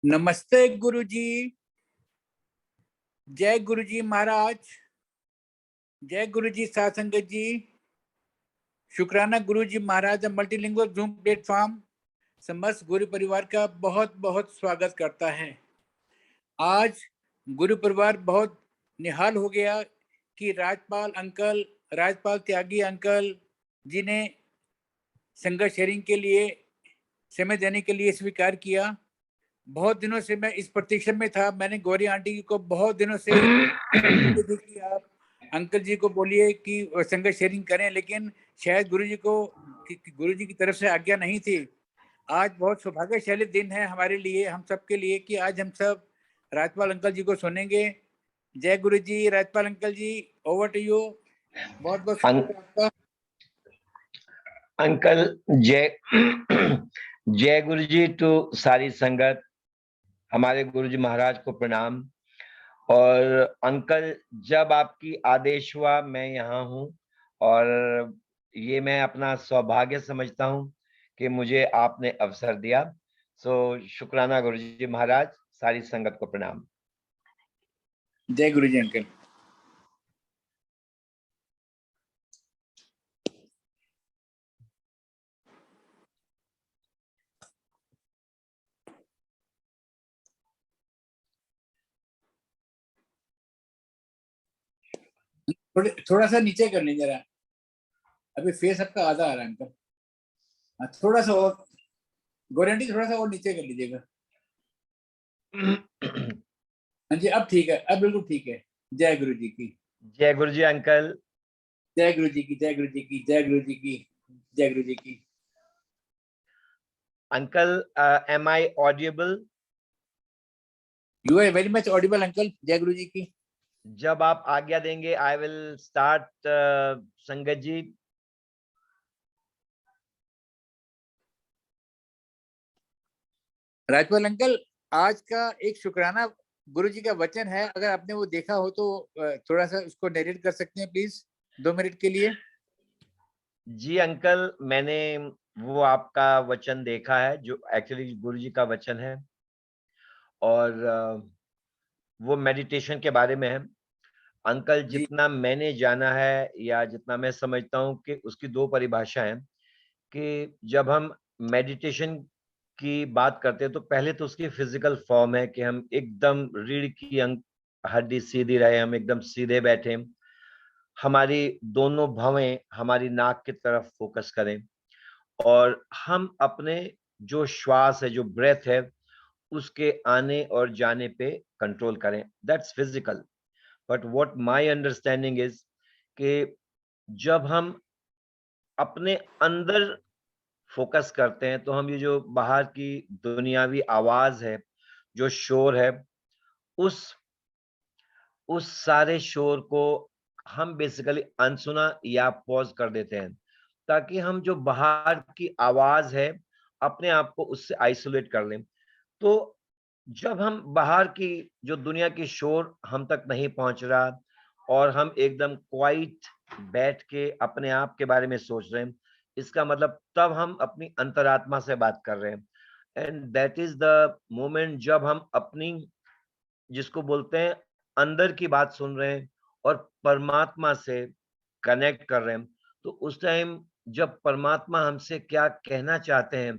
नमस्ते गुरुजी। जय गुरुजी महाराज। जय गुरुजी साथ संगत जी। शुक्राना गुरुजी महाराज मल्टीलिंगुअल जूम प्लेटफॉर्म समस्त गुरु परिवार का बहुत बहुत स्वागत करता है। आज गुरु परिवार बहुत निहाल हो गया कि राजपाल त्यागी अंकल जी ने संगत शेयरिंग के लिए समय देने के लिए स्वीकार किया। बहुत दिनों से मैं इस प्रतीक्षा में था। मैंने गौरी आंटी को बहुत दिनों से कि आप अंकल जी को बोलिए कि संगत शेयरिंग करें, लेकिन शायद गुरु जी की तरफ से आज्ञा नहीं थी। आज बहुत सौभाग्यशाली दिन है हमारे लिए, हम सबके लिए, कि आज हम सब राजपाल अंकल जी को सुनेंगे। जय Guru ji. Rajpal uncle ji, over to you. बहुत बहुत शुक्रिया आपका। अंकल जय जय गुरु जी टू सारी संगत। हमारे गुरु जी महाराज को प्रणाम। और अंकल, जब आपकी आदेश हुआ मैं यहाँ हूँ, और ये मैं अपना सौभाग्य समझता हूँ कि मुझे आपने अवसर दिया। सो शुक्राना गुरु जी महाराज, सारी संगत को प्रणाम। जय गुरु जी अंकल। थोड़ा सा नीचे कर लीजिए जरा, अभी फेस आपका आधा आ रहा है अंकल। थोड़ा सा और, गोरेंटी थोड़ा सा और नीचे कर लीजिएगा। हाँ जी, अब ठीक है, अब बिल्कुल ठीक है। जय गुरु जी की। जय गुरु जी अंकल। जय गुरु जी की। जय गुरु जी की। जय गुरु जी की। जय गुरु जी की। Uncle, am I audible? You are very much audible uncle. जय गुरु जी की। जब आप आज्ञा देंगे आई विल स्टार्ट। संगत जी, राजपाल अंकल, आज का एक शुक्राना गुरु जी का वचन है, अगर आपने वो देखा हो तो थोड़ा सा उसको नरेट कर सकते हैं प्लीज, 2 मिनट के लिए। जी अंकल, मैंने वो आपका वचन देखा है जो एक्चुअली गुरु जी का वचन है, और वो मेडिटेशन के बारे में है। अंकल, जी जितना मैंने जाना है या जितना मैं समझता हूँ कि उसकी दो परिभाषा हैं, कि जब हम मेडिटेशन की बात करते हैं तो पहले तो उसकी फिजिकल फॉर्म है कि हम एकदम रीढ़ की हड्डी सीधी रहे, हम एकदम सीधे बैठे, हमारी दोनों भवें हमारी नाक की तरफ फोकस करें, और हम अपने जो श्वास है, जो ब्रेथ है, उसके आने और जाने पे कंट्रोल करें। That's physical. But what my understanding is कि जब हम अपने अंदर फोकस करते हैं तो हम ये जो बाहर की दुनियावी आवाज है, जो शोर है, उस उस सारे शोर को हम बेसिकली अनसुना या पॉज कर देते हैं, ताकि हम जो बाहर की आवाज है अपने आप को उससे आइसोलेट कर लें। तो जब हम बाहर की जो दुनिया की शोर हम तक नहीं पहुंच रहा, और हम एकदम क्वाइट बैठ के अपने आप के बारे में सोच रहे हैं, इसका मतलब तब हम अपनी अंतरात्मा से बात कर रहे हैं। And that is the moment जब हम अपनी, जिसको बोलते हैं, अंदर की बात सुन रहे हैं और परमात्मा से कनेक्ट कर रहे हैं। तो उस टाइम जब परमात्मा हमसे क्या कहना चाहते हैं,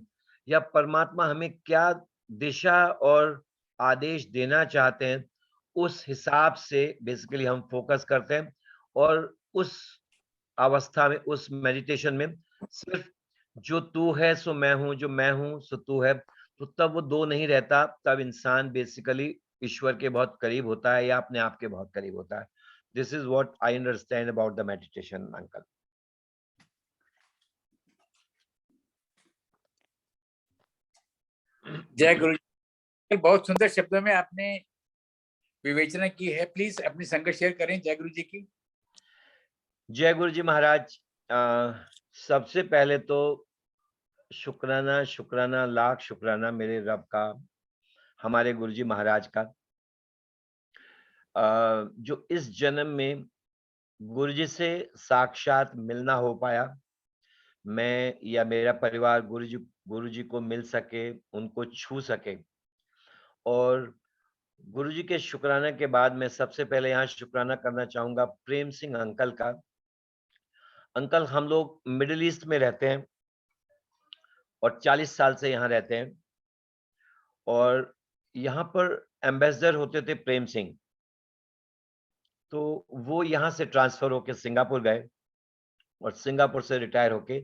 या परमात्मा हमें क्या दिशा और आदेश देना चाहते हैं, उस हिसाब से बेसिकली हम फोकस करते हैं। और उस अवस्था में, उस मेडिटेशन में, सिर्फ जो तू है सो मैं हूं, जो मैं हूं सो तू है, तो तब वो दो नहीं रहता। तब इंसान बेसिकली ईश्वर के बहुत करीब होता है या अपने आप के बहुत करीब होता है। This is what I understand about the meditation uncle. जय गुरु जी। बहुत सुंदर शब्दों में आपने विवेचना की है। प्लीज अपनी संगत शेयर करें। जय गुरु जी की। जय गुरु जी महाराज। सबसे पहले तो शुक्राना, शुक्राना, लाख शुक्राना मेरे रब का, हमारे गुरु जी महाराज का, जो इस जन्म में गुरु जी से साक्षात मिलना हो पाया। मैं या मेरा परिवार गुरु जी को मिल सके, उनको छू सके, और गुरुजी के शुक्राना के बाद मैं सबसे पहले यहाँ शुक्राना करना चाहूँगा प्रेम सिंह अंकल का। अंकल हम लोग मिडल ईस्ट में रहते हैं और 40 साल से यहाँ रहते हैं और यहाँ पर एम्बेसडर होते थे प्रेम सिंह। तो वो यहाँ से ट्रांसफ़र होके सिंगापुर गए और सिंगापुर से रिटायर होके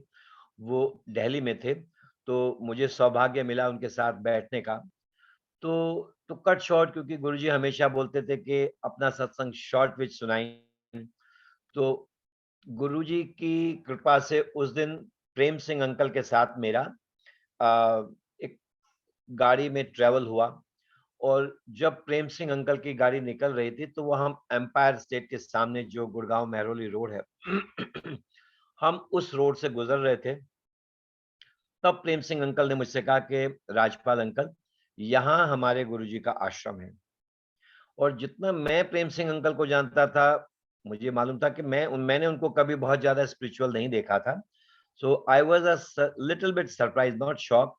वो दिल्ली में थे। तो मुझे सौभाग्य मिला उनके साथ बैठने का। तो कट शॉर्ट, क्योंकि गुरुजी हमेशा बोलते थे कि अपना सत्संग शॉर्ट विच सुनाएं। तो गुरुजी की कृपा से उस दिन प्रेम सिंह अंकल के साथ मेरा एक गाड़ी में ट्रेवल हुआ और जब प्रेम सिंह अंकल की गाड़ी निकल रही थी तो वो हम एम्पायर स्टेट के सामने जो गुड़गांव मेहरौली रोड है हम उस रोड से गुजर रहे थे। तब प्रेम सिंह अंकल ने मुझसे कहा कि राजपाल अंकल, यहाँ हमारे गुरुजी का आश्रम है। और जितना मैं प्रेम सिंह अंकल को जानता था, मुझे मालूम था कि मैंने उनको कभी बहुत ज़्यादा स्पिरिचुअल नहीं देखा था। So I was a little bit surprised, not shocked.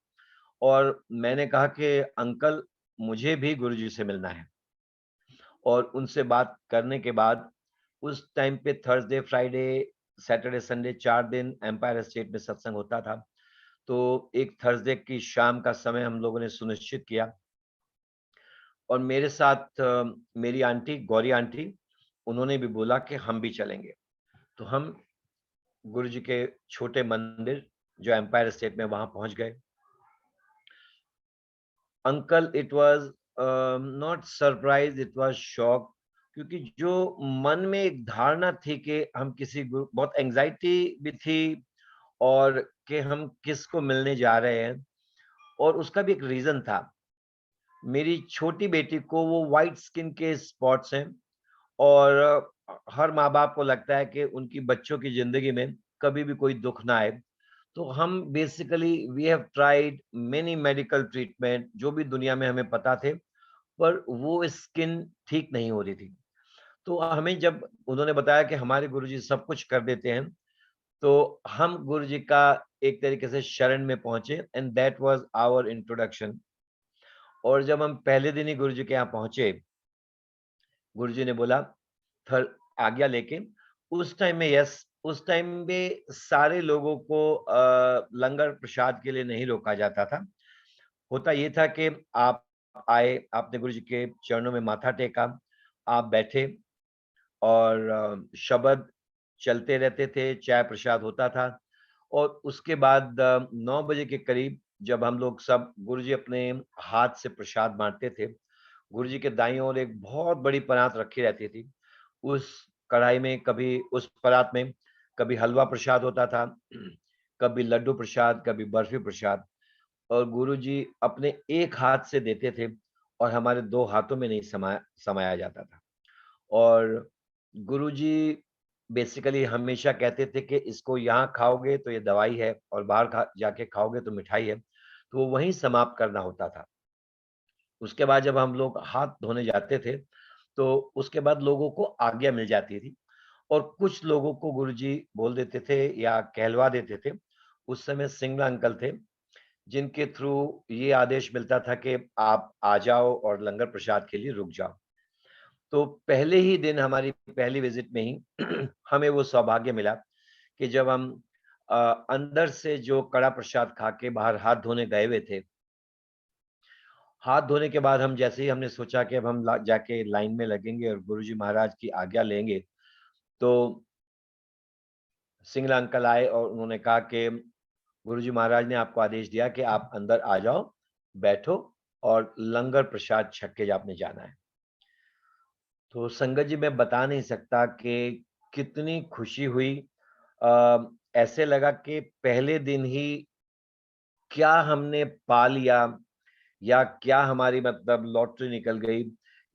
और मैंने कहा कि अंकल, मुझे भी गुरुजी से मिलना है। और उनसे बात करने के बाद उस टाइम पे थर्सडे, फ्राइडे, सैटरडे, संडे 4 दिन एम्पायर स्टेट में सत्संग होता था। तो एक थर्सडे की शाम का समय हम लोगों ने सुनिश्चित किया और मेरे साथ मेरी आंटी, गौरी आंटी, उन्होंने भी बोला कि हम भी चलेंगे। तो हम गुरुजी के छोटे मंदिर जो एम्पायर स्टेट में वहाँ पहुँच गए। Uncle, it was not surprise, it was shock, क्योंकि जो मन में एक धारणा थी कि हम किसी गुरु, बहुत एंग्ज़ायटी भी थी और कि हम किसको मिलने जा रहे हैं और उसका भी एक रीज़न था। मेरी छोटी बेटी को वो व्हाइट स्किन के स्पॉट्स हैं और हर माँ-बाप को लगता है कि उनकी बच्चों की ज़िंदगी में कभी भी कोई दुःख ना आए। तो हम basically we have tried many medical treatment, जो भी दुनिया में हमें पता थे, पर वो स्किन ठीक नहीं हो रही थी। तो हमें जब उन्होंने बताया कि हमारे गुरुजी सब कुछ कर देते हैं, तो हम गुरुजी का एक तरीके से शरण में पहुँचे and that was our introduction. और जब हम पहले दिन ही गुरुजी के यहाँ पहुँचे, गुरुजी ने बोला थर आज्ञा लेके, उस टाइम में यस, उस टाइम में सारे लोगों को लंगर प्रसाद के लिए नहीं रोका जाता था। होता ये था कि आप आए, आपने गुरुजी के चरणों में माथा टेका, आप बैठे और शब्द चलते रहते थे, चाय प्रसाद होता था और उसके बाद 9 बजे के करीब जब हम लोग सब, गुरुजी अपने हाथ से प्रसाद बाँटते थे। गुरुजी के दाईं ओर एक बहुत बड़ी परात रखी रहती थी। उस कढ़ाई में कभी, उस परात में कभी हलवा प्रसाद होता था, कभी लड्डू प्रसाद, कभी बर्फी प्रसाद और गुरुजी अपने एक हाथ से देते थे और हमारे 2 हाथों में नहीं समाया जाता था। और गुरुजी बेसिकली हमेशा कहते थे कि इसको यहाँ खाओगे तो ये दवाई है और बाहर खा जाके खाओगे तो मिठाई है, तो वो वहीं समाप्त करना होता था। उसके बाद जब हम लोग हाथ धोने जाते थे, तो उसके बाद लोगों को आज्ञा मिल जाती थी और कुछ लोगों को गुरुजी बोल देते थे या कहलवा देते थे। उस समय सिंगला अंकल थे, जिनके थ्रू ये आदेश मिलता था कि आप आ जाओ और लंगर प्रसाद के लिए रुक जाओ। तो पहले ही दिन, हमारी पहली विज़िट में ही हमें वो सौभाग्य मिला कि जब हम अ, अंदर से जो कड़ा प्रसाद खा के बाहर हाथ धोने गए हुए थे, हाथ धोने के बाद हम जैसे ही हमने सोचा कि अब हम जाके लाइन में लगेंगे और गुरुजी महाराज की आज्ञा लेंगे, तो सिंगला अंकल आए और उन्होंने कहा कि गुरुजी महाराज ने आपको आदेश दिया कि आप अंदर आ जाओ, बैठो और लंगर प्रसाद छक के आपने जाना है। तो संगत जी, मैं बता नहीं सकता कि कितनी खुशी हुई। ऐसे लगा कि पहले दिन ही क्या हमने पा लिया या क्या हमारी मतलब लॉटरी निकल गई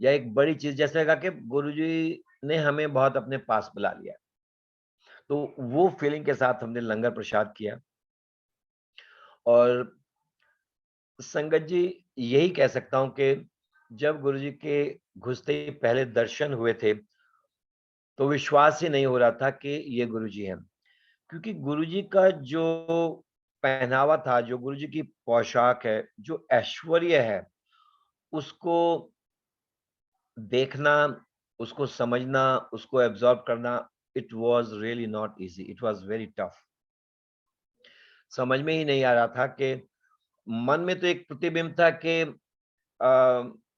या एक बड़ी चीज़, जैसे लगा कि गुरुजी ने हमें बहुत अपने पास बुला लिया। तो वो फीलिंग के साथ हमने लंगर प्रसाद किया और संगत जी, यही कह सकता हूँ कि जब गुरुजी के घुसते ही पहले दर्शन हुए थे, तो विश्वास ही नहीं हो रहा था कि ये गुरुजी हैं। क्योंकि गुरुजी का जो पहनावा था, जो गुरुजी की पोशाक है, जो ऐश्वर्य है, उसको देखना, उसको समझना, उसको एब्जॉर्ब करना, it was really not easy, it was very tough. समझ में ही नहीं आ रहा था कि मन में तो एक प्रतिबिंब था कि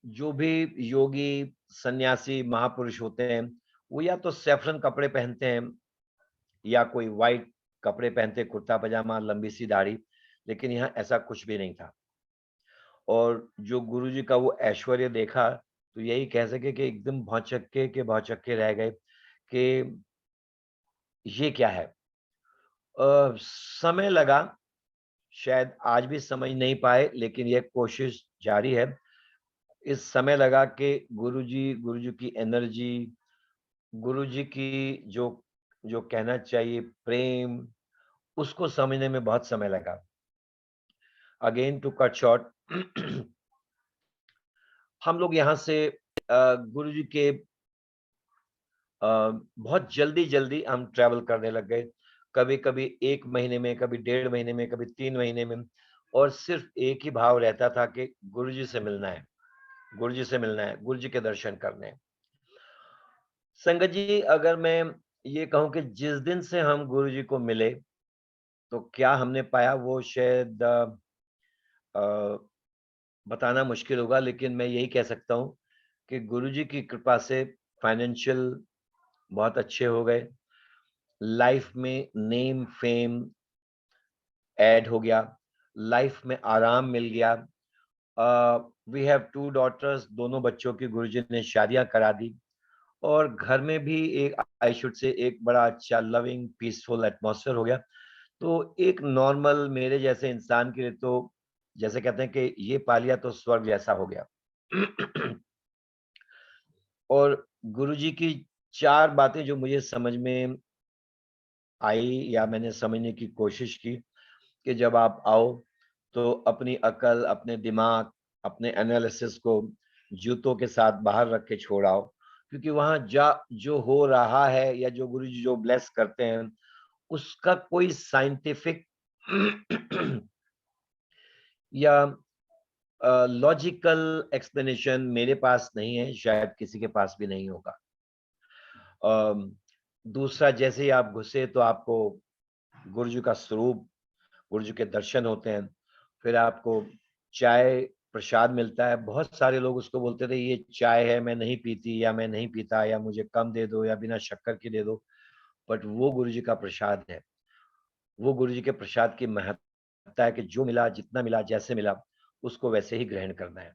जो भी योगी, सन्यासी, महापुरुष होते हैं, वो या तो सैफरन कपड़े पहनते हैं या कोई व्हाइट कपड़े पहनते, कुर्ता पजामा, लंबी सी दाढ़ी, लेकिन यहाँ ऐसा कुछ भी नहीं था। और जो गुरुजी का वो ऐश्वर्य देखा, तो यही कह सके कि एकदम भौचक्के के भौचक्के रह गए कि ये क्या है? समय लगा, शायद आज भी समझ नहीं पाए, लेकिन ये कोशिश जारी है। इस समय लगा कि गुरुजी की एनर्जी, गुरुजी की जो जो कहना चाहिए प्रेम, उसको समझने में बहुत समय लगा। अगेन टू कट शॉर्ट, हम लोग यहाँ से गुरुजी के बहुत जल्दी-जल्दी हम ट्रैवल करने लग गए। कभी-कभी 1 महीने में, कभी 1.5 महीने में, कभी 3 महीने में, और सिर्फ़ एक ही भाव रहता था कि गुरुजी से मिलना है, गुरुजी से मिलना है, गुरुजी के दर्शन करने हैं। संगत जी, अगर मैं ये कहूँ कि जिस दिन से हम गुरुजी को मिले, तो क्या हमने पाया वो शायद अ, बताना मुश्किल होगा, लेकिन मैं यही कह सकता हूँ कि गुरुजी की कृपा से फाइनेंशियल बहुत अच्छे हो गए। लाइफ में नेम फेम ऐड हो गया, लाइफ में आराम मिल गया। वी हैव 2 डॉटर्स, दोनों बच्चों की गुरुजी ने शादियाँ करा दी, और घर में भी एक आई शुड से एक बड़ा अच्छा लविंग पीसफुल एटमॉस्फेयर हो गया। तो एक नॉर्मल मेरे जैसे इंसान के लिए तो जैसे कहते हैं कि ये पा लिया तो स्वर्ग जैसा हो गया। और गुरुजी की 4 बातें जो मुझे समझ में आई या मैंने समझने की कोशिश की, कि जब आप आओ तो अपनी अकल, अपने दिमाग, अपने एनालिसिस को जूतों के साथ बाहर रख के छोड़ आओ, क्योंकि वहाँ जा जो हो रहा है या जो गुरुजी जो ब्लेस करते हैं, उसका कोई साइंटिफिक या लॉजिकल एक्सप्लेनेशन मेरे पास नहीं है, शायद किसी के पास भी नहीं होगा। अम, दूसरा, जैसे ही आप घुसे तो आपको गुरुजी का स्वरूप, गुरुजी के दर्शन होते हैं, फिर आपको चाय प्रसाद मिलता है। बहुत सारे लोग उसको बोलते थे ये चाय है, मैं नहीं पीती, या मैं नहीं पीता, या मुझे कम दे दो, या बिना शक्कर की दे दो। बट वो गुरुजी का प्रसाद है। वो गुरुजी के प्रसाद की महत्ता है कि जो मिला, जितना मिला, जैसे मिला, उसको वैसे ही ग्रहण करना है।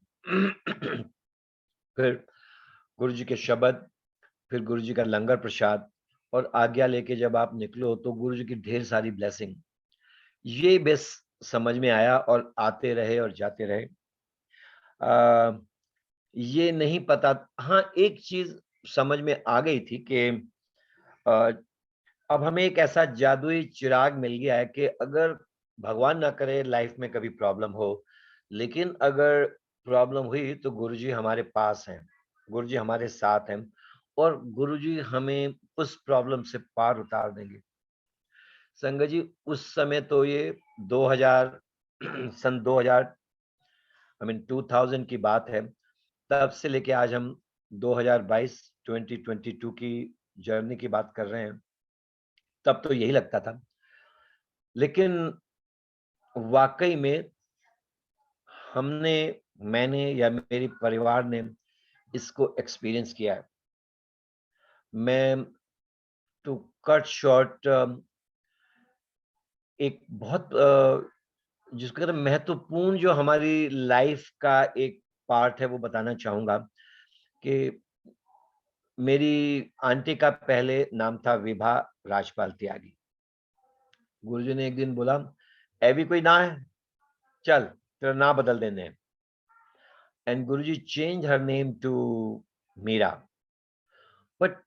फिर गुरुजी के शब्द, फिर गुरुजी का लंगर प्रसाद, और आज्ञा लेके जब आप निकलो तो गुरुजी की ढेर सारी ब्लेसिंग। ये बस समझ में आया और आते रहे और जाते रहे। अ, ये नहीं पता, हाँ, एक चीज़ समझ में आ गई थी कि अ, अब हमें एक ऐसा जादुई चिराग मिल गया है कि अगर भगवान ना करे लाइफ में कभी प्रॉब्लम हो, लेकिन अगर प्रॉब्लम हुई तो गुरुजी हमारे पास हैं, गुरुजी हमारे साथ हैं, और गुरुजी हमें उस प्रॉब्लम से पार उतार देंगे। संगत जी, उस समय तो ये 2000 सन 2000 आई मीन 2000 की बात है। तब से लेके आज हम 2022 2022 की जर्नी की बात कर रहे हैं। तब तो यही लगता था। लेकिन वाक़ई में हमने, मैंने या मेरे परिवार ने इसको एक्सपीरियंस किया है। मैं टू कट शॉर्ट एक बहुत जिसको कहते हैं महत्वपूर्ण जो हमारी लाइफ का एक पार्ट है वो बताना चाहूँगा कि मेरी आंटी का पहले नाम था विभा राजपाल त्यागी। गुरुजी ने एक दिन बोला, "ऐवी कोई ना है? चल, तेरा नाम बदल देंगे।" And Guruji change her name to Meera. But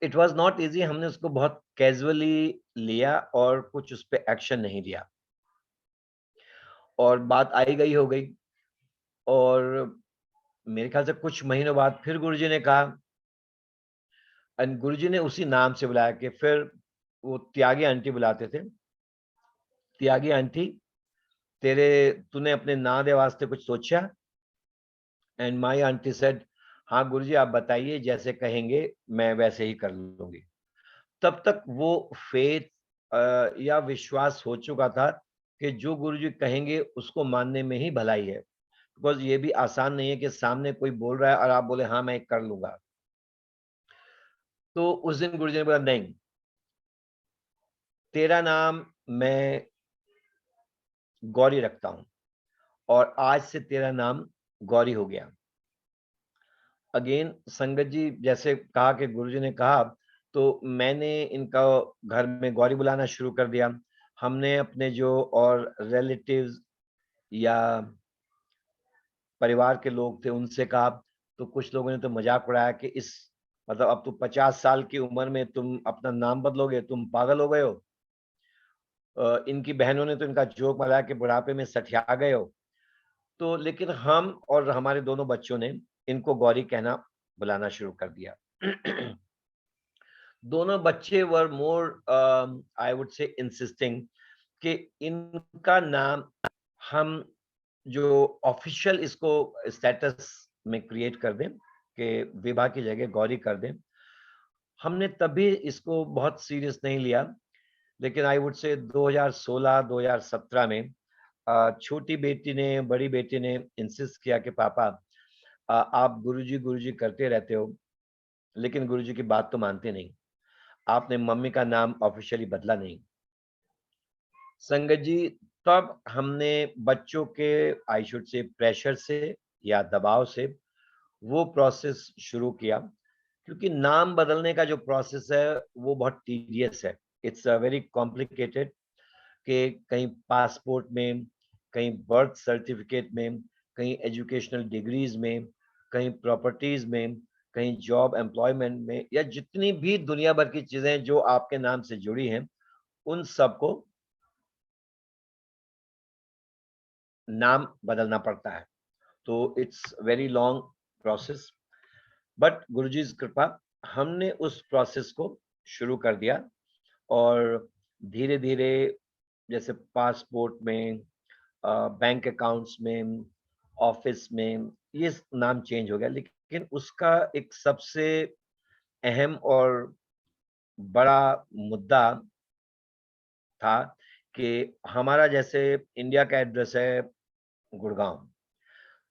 it was not easy, हमने उसको बहुत कैज़ुअली लिया और कुछ उस पे एक्शन नहीं लिया। और बात आई गई हो गई, और मेरे ख्याल से कुछ महीनों बाद फिर गुरुजी ने कहा, एंड गुरुजी ने उसी नाम से बुलाया कि फिर वो त्यागी आंटी बुलाते थे। त्यागी आंटी, तेरे तूने अपने नां दे वास्ते कुछ सोचा? एंड माय आंटी सेड, हाँ गुरुजी आप बताइए, जैसे कहेंगे मैं वैसे ही कर लूंगी। तब तक वो फेथ या विश्वास हो चुका था कि जो गुरुजी कहेंगे उसको मानने में ही भलाई है। बिकॉज़ ये भी आसान नहीं है कि सामने कोई बोल रहा है और आप बोले हाँ, मैं कर लूँगा। तो उस दिन गुरुजी ने बोला नहीं, तेरा नाम मैं गौरी रखता हूँ और आज से तेरा नाम गौरी हो गया। अगेन संगत जी जैसे कहा कि गुरुजी ने कहा, तो मैंने इनका घर में गौरी बुलाना शुरू कर दिया। हमने अपने जो और रिलेटिव्स या परिवार के लोग थे उनसे कहा, तो कुछ लोगों ने तो मज़ाक उड़ाया कि इस मतलब अब तो 50 साल की उम्र में तुम अपना नाम बदलोगे, तुम पागल हो गए हो। इनकी बहनों ने तो इनका जोक बनाया कि बुढ़ापे में सठिया गए हो। तो लेकिन हम और हमारे दोनों बच्चों ने इनको गौरी कहना बुलाना शुरू कर दिया। दोनों बच्चे वर मोर आई वुड से इंसिस्टिंग कि इनका नाम हम जो ऑफिशियल इसको स्टेटस में क्रिएट कर दें कि विभा की जगह गौरी कर दें। हमने तभी इसको बहुत सीरियस नहीं लिया, लेकिन आई वुड से 2016-2017 में छोटी बेटी ने, बड़ी बेटी ने इंसिस्ट किया कि पापा आप गुरुजी गुरुजी करते रहते हो, लेकिन गुरुजी की बात तो मानते नहीं। आपने मम्मी का नाम ऑफिशियली बदला नहीं। संगत जी तब हमने बच्चों के आई शुड से प्रेशर से या दबाव से वो प्रोसेस शुरू किया, क्योंकि नाम बदलने का जो प्रोसेस है वो बहुत टीडियस है। इट्स अ वेरी कॉम्प्लिकेटेड कि कहीं पासपोर्ट में, कहीं बर्थ सर्टिफिकेट में, कहीं एजुकेशनल डिग्रीज में, कहीं प्रॉपर्टीज में, कहीं जॉब एम्प्लॉयमेंट में, या जितनी भी दुनिया भर की चीजें जो आपके नाम से जुड़ी हैं, उन सबको नाम बदलना पड़ता है। तो it's very long process, but Guruji की कृपा हमने उस प्रोसेस को शुरू कर दिया और धीरे धीरे जैसे पासपोर्ट में, बैंक अकाउंट्स में, ऑफिस में ये नाम चेंज हो गया, लेकिन उसका एक सबसे अहम और बड़ा मुद्दा था कि हमारा जैसे इंडिया का एड्रेस है गुड़गांव,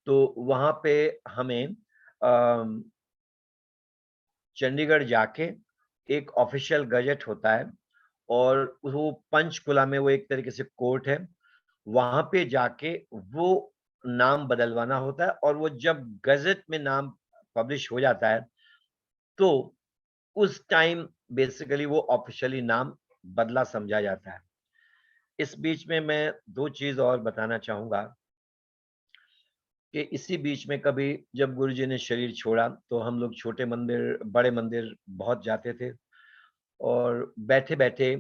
तो वहाँ पे हमें चंडीगढ़ जाके एक ऑफिशियल गज़ेट होता है और वो पंचकुला में वो एक तरीके से कोर्ट है, वहाँ पे जाके वो नाम बदलवाना होता है और वो जब गज़ेट में नाम पब्लिश हो जाता है, तो उस टाइम बेसिकली वो ऑफिशियली नाम बदला समझा जाता है। इस बीच में मैं 2 चीज़ और बताना चाहूँगा कि इसी बीच में कभी जब गुरुजी ने शरीर छोड़ा, तो हम लोग छोटे मंदिर, बड़े मंदिर बहुत जाते थे और बैठे-बैठे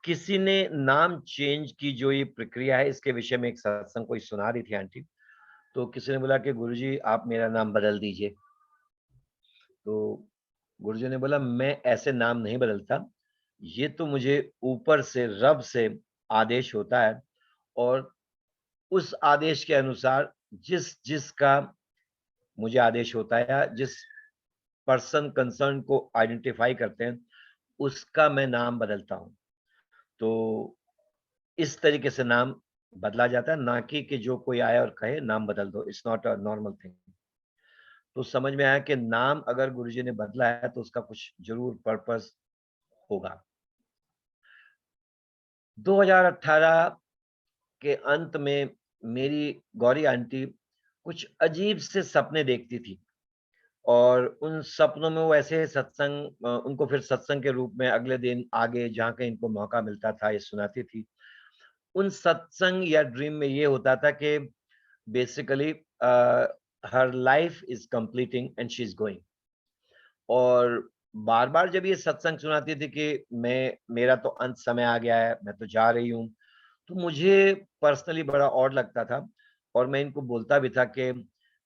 किसी ने नाम चेंज की जो ये प्रक्रिया है, इसके विषय में एक सत्संग कोई सुना रही थी आंटी। तो किसी ने बोला कि गुरुजी आप मेरा नाम बदल दीजिए। तो गुरुजी ने बोला मैं ऐसे नाम नहीं बदलता, ये तो मुझे ऊपर से रब से आदेश होता है और उस आदेश के अनुसार जिसका मुझे आदेश होता है या जिस पर्सन कंसर्न को आइडेंटिफाई करते हैं, उसका मैं नाम बदलता हूँ। तो इस तरीके से नाम बदला जाता है, ना कि जो कोई आए और कहे नाम बदल दो। It's not a normal thing. तो समझ में आया कि नाम अगर गुरुजी ने बदला है तो उसका कुछ ज़रूर पर्पस होगा। 2018 के अंत में मेरी गौरी आंटी कुछ अजीब से सपने देखती थी और उन सपनों में वो ऐसे सत्संग उनको फिर सत्संग के रूप में अगले दिन आगे जहाँ कहीं इनको मौका मिलता था ये सुनाती थी। उन सत्संग या ड्रीम में ये होता था कि basically her life is completing and she is going, और बार-बार जब ये सत्संग सुनाती थी कि मेरा तो अंत समय आ गया है, मैं तो जा रही हूँ, तो मुझे पर्सनली बड़ा ऑड लगता था और मैं इनको बोलता भी था कि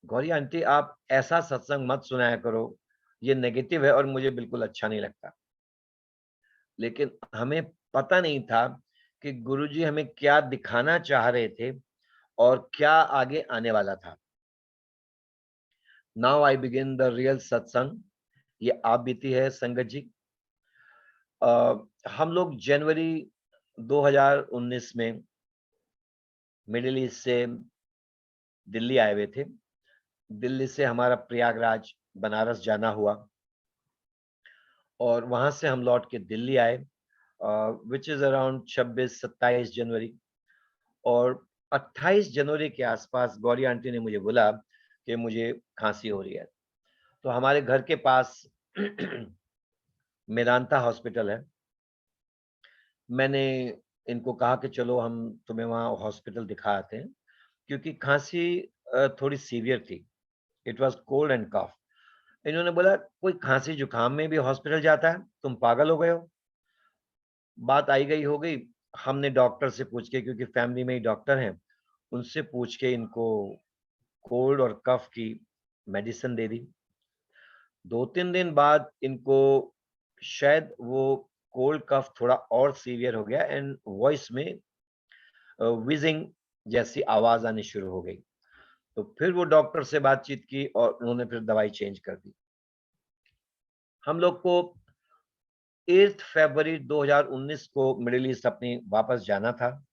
गौरी आंटी आप ऐसा सत्संग मत सुनाया करो, ये नेगेटिव है और मुझे बिल्कुल अच्छा नहीं लगता। लेकिन हमें पता नहीं था कि गुरुजी हमें क्या दिखाना चाह रहे थे और क्या आगे आने वाला था। Now I begin the real सत्संग। ये आप बीती है संगत जी। हम लोग जनवरी 2019 में मिडिल ईस्ट से दिल्ली आए हुए थे। दिल्ली से हमारा प्रयागराज बनारस जाना हुआ और वहां से हम लौट के दिल्ली आए, विच इज अराउंड 26-27 जनवरी। और 28 जनवरी के आसपास गौरी आंटी ने मुझे बोला कि मुझे खांसी हो रही है। तो हमारे घर के पास मेदांता हॉस्पिटल है। मैंने इनको कहा कि चलो हम तुम्हें वहाँ हॉस्पिटल दिखा आते हैं, क्योंकि खांसी थोड़ी सीवियर थी। इट वाज कोल्ड एंड कफ। इन्होंने बोला कोई खांसी जुकाम में भी हॉस्पिटल जाता है, तुम पागल हो गए हो। बात आई गई हो गई। हमने डॉक्टर से पूछ के, क्योंकि फैमिली में ही डॉक्टर हैं, उनसे पूछ के इनको कोल्ड और कफ की मेडिसिन दे दी। 2-3 दिन बाद इनको शायद वो कोल्ड कफ थोड़ा और सीवियर हो गया एंड वॉइस में विजिंग जैसी आवाज आनी शुरू हो गई। तो फिर वो डॉक्टर से बातचीत की और उन्होंने फिर दवाई चेंज कर दी। हम लोग को 8 फरवरी 2019 को मिडिल ईस्ट अपनी वापस जाना था,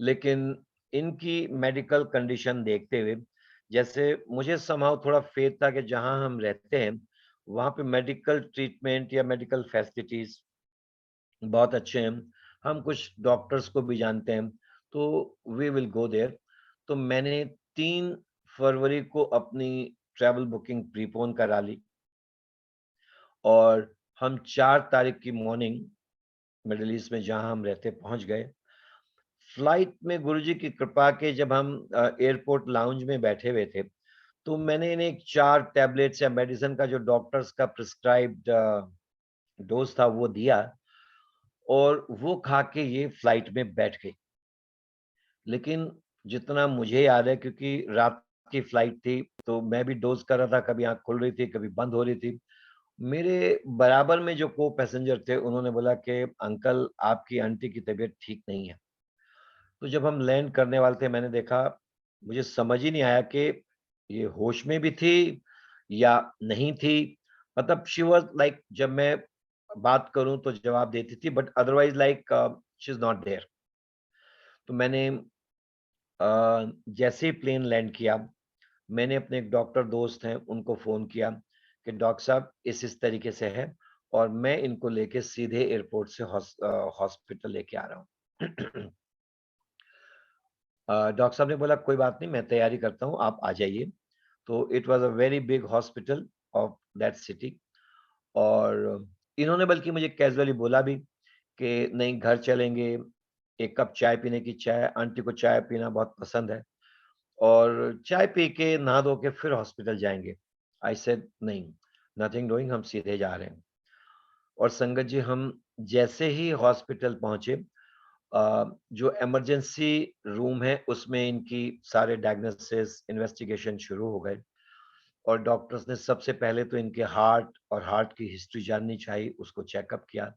लेकिन इनकी मेडिकल कंडीशन देखते हुए, जैसे मुझे समहाउ थोड़ा फेथ था कि जहां हम रहते हैं वहां पे मेडिकल ट्रीटमेंट या मेडिकल फैसिलिटीज बहुत अच्छे हैं, हम कुछ डॉक्टर्स को भी जानते हैं, तो वी विल गो देयर। तो मैंने 3 फरवरी को अपनी ट्रैवल बुकिंग प्रीपोन करा ली और हम 4 तारीख की मॉर्निंग मिडिल ईस्ट में जहां हम रहते पहुंच गए। फ्लाइट में गुरुजी की कृपा के जब हम एयरपोर्ट लाउंज में बैठे हुए थे, तो मैंने इन्हें 4 टैबलेट्स या मेडिसिन का जो डॉक्टर्स का प्रिस्क्राइब्ड डोज था वो दिया और वो खा के ये फ्लाइट में बैठ गई। लेकिन जितना मुझे याद है, क्योंकि रात की फ्लाइट थी, तो मैं भी डोज़ कर रहा था, कभी आँख खुल रही थी, कभी बंद हो रही थी। मेरे बराबर में जो को-पैसेंजर थे, उन्होंने बोला कि अंकल आपकी आंटी की तबीयत ठीक नहीं है। तो जब हम लैंड करने वाले थे, मैंने देखा, मुझे समझ ही नहीं आया कि ये होश में भी थी या नहीं थी। मतलब शी वाज़ लाइक, जब मैं बात करूँ तो जवाब देती थी, but otherwise like she is not there. तो मैंने जैसे ही प्लेन लैंड किया, मैंने अपने एक डॉक्टर दोस्त हैं, उनको फ़ोन किया कि डॉक्टर साहब इस तरीके से है और मैं इनको लेके सीधे एयरपोर्ट से हॉस्पिटल लेके आ रहा हूँ। डॉक्टर साहब ने बोला कोई बात नहीं, मैं तैयारी करता हूँ, आप आ जाइए। तो it was a very big hospital of that city और इन्होंने बल्कि मुझे कैज़ुअली बोला भी कि नहीं, घर चलेंगे, 1 कप चाय पीने की चाय, आंटी को चाय पीना बहुत पसंद है और चाय पी के नहा धो के फिर हॉस्पिटल जाएँगे। आई सेड नहीं, नथिंग डूइंग, हम सीधे जा रहे हैं। और संगत जी, हम जैसे ही हॉस्पिटल पहुँचे, जो इमरजेंसी रूम है उसमें इनकी सारे डायग्नोसिस, इन्वेस्टिगेशन शुरू हो गए और डॉक्टर्स ने सबसे पहले तो इनके हार्ट और हार्ट की हिस्ट्री जाननी चाहिए, उसको चेकअप किया।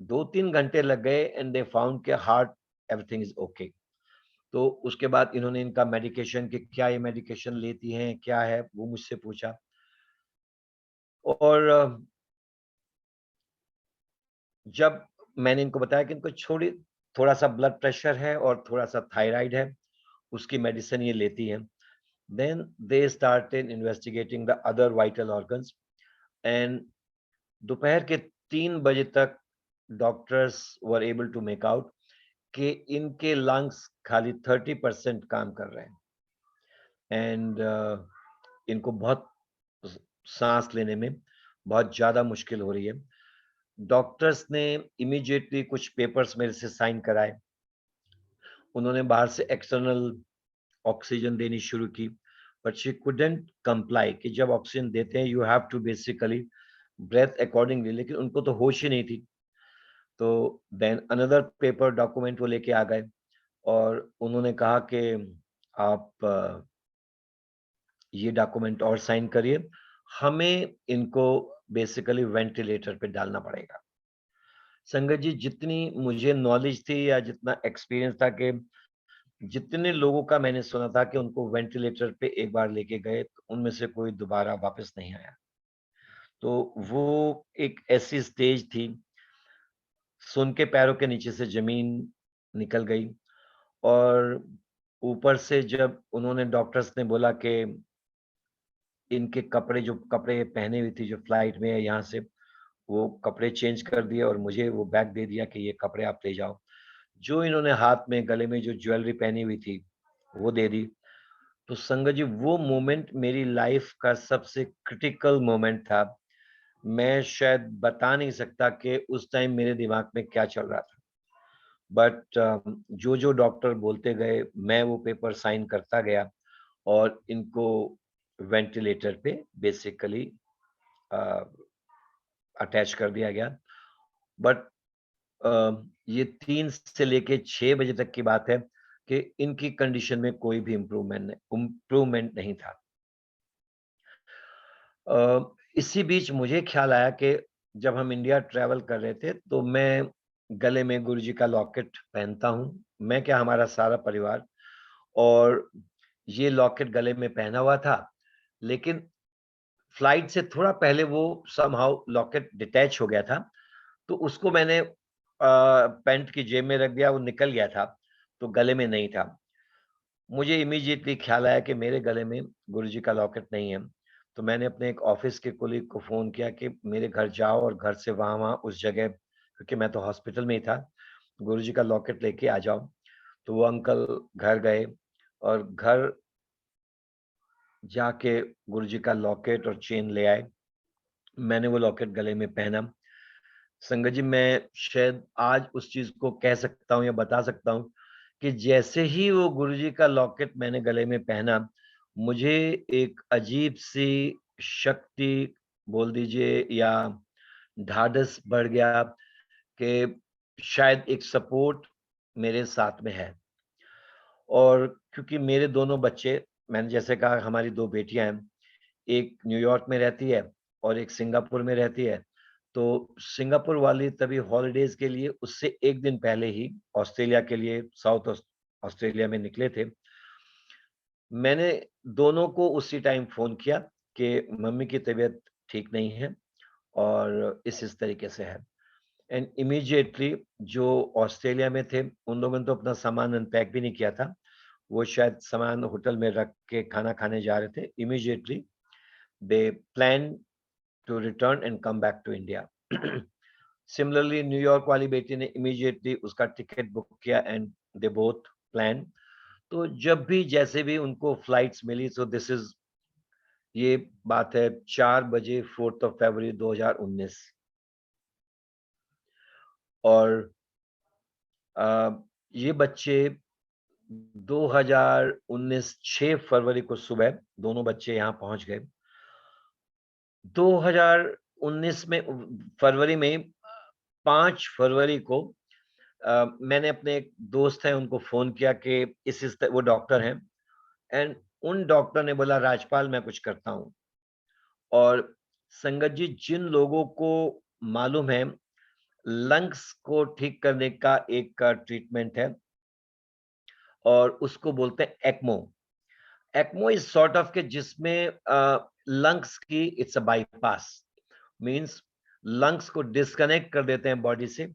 2-3 घंटे लग गए एंड दे फाउंड कि हार्ट एवरीथिंग इज़ ओके। तो उसके बाद इन्होंने इनका मेडिकेशन कि क्या ये मेडिकेशन लेती हैं, क्या है, वो मुझसे पूछा। और जब मैंने इनको बताया कि इनको थोड़ा-सा ब्लड प्रेशर है और थोड़ा-सा थायराइड है, उसकी मेडिसिन ये लेती हैं। Then they started investigating the other vital organs and दोपहर के 3 बजे तक doctors were able to make out कि इनके लंग्स खाली 30% काम कर रहे हैं एंड इनको बहुत स साँस लेने में बहुत ज़्यादा मुश्किल हो रही है। डॉक्टर्स ने इमीडिएटली कुछ पेपर्स मेरे से साइन कराए। उन्होंने बाहर से एक्सटर्नल ऑक्सीजन देनी शुरू की, बट शी कुडन्ट कंप्लाई कि जब ऑक्सीजन देते हैं you have to basically breathe accordingly, लेकिन उनको तो होश ही नहीं थी। तो देन अनदर पेपर डॉक्यूमेंट वो लेके आ गए और उन्होंने कहा कि आप ये डॉक्यूमेंट और साइन करिए, हमें इनको बेसिकली वेंटिलेटर पे डालना पड़ेगा। संगत जी, जितनी मुझे नॉलेज थी या जितना एक्सपीरियंस था कि जितने लोगों का मैंने सुना था कि उनको वेंटिलेटर पे एक बार लेके गए, तो उनमें से कोई दोबारा वापस नहीं आया। तो वो एक ऐसी स्टेज थी, सुन के पैरों के नीचे से ज़मीन निकल गई और ऊपर से जब उन्होंने डॉक्टर्स ने बोला कि इनके कपड़े जो कपड़े ये पहने हुई थी जो फ्लाइट में है यहाँ से, वो कपड़े चेंज कर दिए और मुझे वो बैग दे दिया कि ये कपड़े आप ले जाओ। जो इन्होंने हाथ में, गले में जो ज्वेलरी पहनी हुई थी, वो दे दी। तो संगत जी वो मोमेंट मेरी लाइफ़ का सबसे क्रिटिकल मोमेंट था। मैं शायद बता नहीं सकता कि उस टाइम मेरे दिमाग में क्या चल रहा था। बट जो-जो डॉक्टर बोलते गए, मैं वो पेपर साइन करता गया और इनको वेंटिलेटर पे बेसिकली अ, अटैच कर दिया गया। बट ये 3 से लेके 6 बजे तक की बात है कि इनकी कंडीशन में कोई भी इम्प्रूवमेंट नहीं था। इसी बीच मुझे ख़्याल आया कि जब हम इंडिया ट्रैवल कर रहे थे, तो मैं गले में गुरुजी का लॉकेट पहनता हूँ। मैं क्या हमारा सारा परिवार और ये लॉकेट गले में पहना हुआ था, लेकिन फ्लाइट से थोड़ा पहले वो समहाउ लॉकेट डिटैच हो गया था, तो उसको मैंने पैंट की जेब में रख दिया, वो निकल गया था, तो गले में नहीं था। मुझे इमीडिएटली ख़्याल आया कि मेरे गले में गुरुजी का लॉकेट नहीं है, तो मैंने अपने एक ऑफ़िस के कोलीग को फ़ोन किया कि मेरे घर जाओ और घर से वहाँ-वहाँ उस जगह क्योंकि मैं तो हॉस्पिटल में ही था, गुरुजी का लॉकेट लेके आ जाओ। तो वो अंकल घर गए और घर जाके गुरुजी का लॉकेट और चेन ले आए। मैंने वो लॉकेट गले में पहना। संगत जी मैं शायद आज उस चीज़ को कह सकता हूँ या बता सकता हूँ कि जैसे ही वो गुरुजी का लॉकेट मैंने गले में पहना, मुझे एक अजीब-सी शक्ति बोल दीजिए या ढाढ़स बढ़ गया कि शायद एक सपोर्ट मेरे साथ में है। और क्योंकि मेरे दोनों बच्चे मैंने जैसे कहा हमारी 2 बेटियाँ हैं, एक न्यूयॉर्क में रहती है और एक सिंगापुर में रहती है। तो सिंगापुर वाली तभी हॉलिडेज़ के लिए उससे 1 दिन पहले ही ऑस्ट्रेलिया के लिए साउथ ऑस्ट्रेलिया में निकले थे। मैंने दोनों को उसी टाइम फ़ोन किया कि मम्मी की तबीयत ठीक नहीं है और इस तरीके से है। एंड इमीडिएटली जो ऑस्ट्रेलिया में थे, उन लोगों ने तो अपना सामान अनपैक भी नहीं किया था। वो शायद सामान होटल में रख के खाना खाने जा रहे थे। Immediately they planned to return and come back to India. Similarly New York वाली बेटी ने इमीडिएटली उसका टिकट बुक किया एंड दे बोथ प्लान। तो जब भी जैसे भी उनको फ्लाइट्स मिली सो दिस इज़ ये बात है 4 बजे 4th ऑफ फरवरी 2019 और ये बच्चे 2019 6 फरवरी को सुबह दोनों बच्चे यहाँ पहुँच गए। 2019 में फरवरी में 5 फरवरी को मैंने अपने एक दोस्त हैं उनको फ़ोन किया कि इस वो डॉक्टर हैं एंड उन डॉक्टर ने बोला राजपाल मैं कुछ करता हूँ और संगत जी जिन लोगों को मालूम है लंग्स को ठीक करने का एक ट्रीटमेंट है और उसको बोलते हैं ECMO. ECMO is sort of के जिसमें लंग्स की it's a bypass means lungs को डिस्कनेक्ट कर देते हैं बॉडी से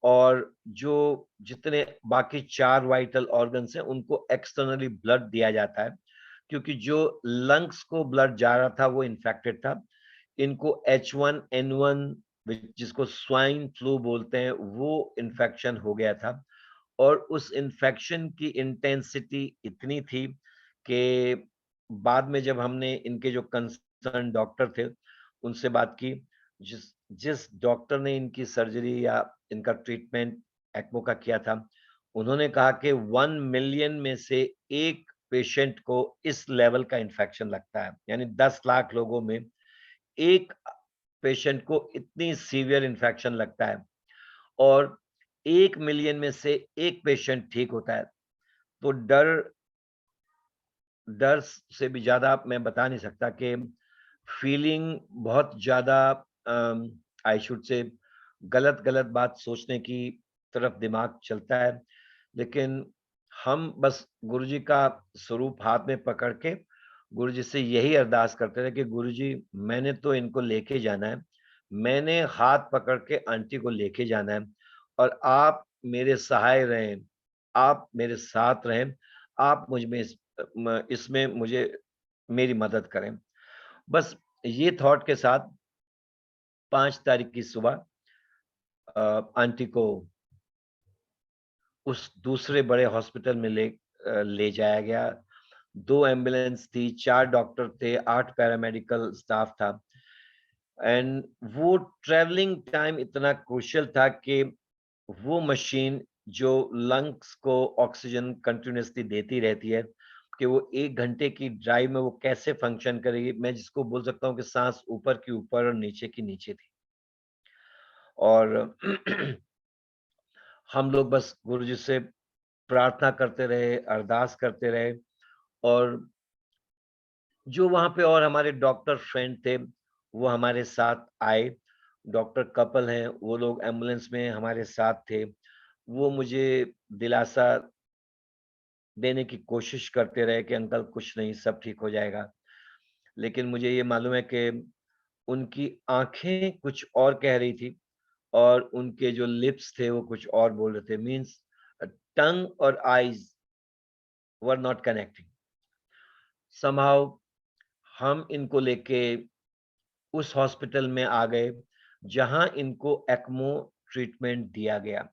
और जो जितने बाकी 4 वाइटल ऑर्गन्स हैं उनको एक्सटर्नली ब्लड दिया जाता है क्योंकि जो लंग्स को ब्लड जा रहा था वो इन्फेक्टेड था। इनको H1N1 जिसको स्वाइन फ्लू बोलते हैं वो इन्फेक्शन हो गया था और उस इन्फेक्शन की इंटेंसिटी इतनी थी कि बाद में जब हमने इनके जो कंसर्न डॉक्टर थे, उनसे बात की, जिस जिस डॉक्टर ने इनकी सर्जरी या इनका ट्रीटमेंट एक्मो का किया था, उन्होंने कहा कि 1 मिलियन में से 1 पेशेंट को इस लेवल का इन्फेक्शन लगता है। यानी 10 लाख लोगों में 1 पेशेंट को इतनी सीवियर इन्फेक्शन लगता है और 1 मिलियन में से 1 पेशेंट ठीक होता है। तो डर डर से भी ज़्यादा मैं बता नहीं सकता कि फीलिंग बहुत ज़्यादा आई शुड से गलत-गलत बात सोचने की तरफ दिमाग चलता है। लेकिन हम बस गुरुजी का स्वरूप हाथ में पकड़ के गुरुजी से यही अरदास करते थे कि गुरुजी मैंने तो इनको लेके जाना है, मैंने हाथ पकड़ के आंटी को लेके जाना है और आप मेरे सहाय रहें, आप मेरे साथ रहें, आप मुझ में इसमें मुझे मेरी मदद करें। बस ये थॉट के साथ 5 तारीख की सुबह आंटी को उस दूसरे बड़े हॉस्पिटल में ले जाया गया। 2 एम्बुलेंस थी, 4 डॉक्टर थे, 8 पैरामेडिकल स्टाफ था एंड वो ट्रैवलिंग टाइम इतना क्रूशियल था कि वो मशीन जो लंग्स को ऑक्सीजन कंटिन्यूअसली देती रहती है, कि वो 1 घंटे की ड्राइव में वो कैसे फंक्शन करेगी, मैं जिसको बोल सकता हूँ कि साँस ऊपर की ऊपर और नीचे की नीचे थी। और हम लोग बस गुरुजी से प्रार्थना करते रहे, अरदास करते रहे और जो वहाँ पे और हमारे डॉक्टर फ्रेंड थे, वो हमारे साथ आए। डॉक्टर कपल हैं, वो लोग एम्बुलेंस में हमारे साथ थे। वो मुझे दिलासा देने की कोशिश करते रहे कि अंकल कुछ नहीं, सब ठीक हो जाएगा। लेकिन मुझे ये मालूम है कि उनकी आँखें कुछ और कह रही थी और उनके जो लिप्स थे वो कुछ और बोल रहे थे। मीन्स टंग और eyes were not connecting. Somehow हम इनको लेके उस हॉस्पिटल में आ गए, जहाँ इनको एक्मो ट्रीटमेंट दिया गया।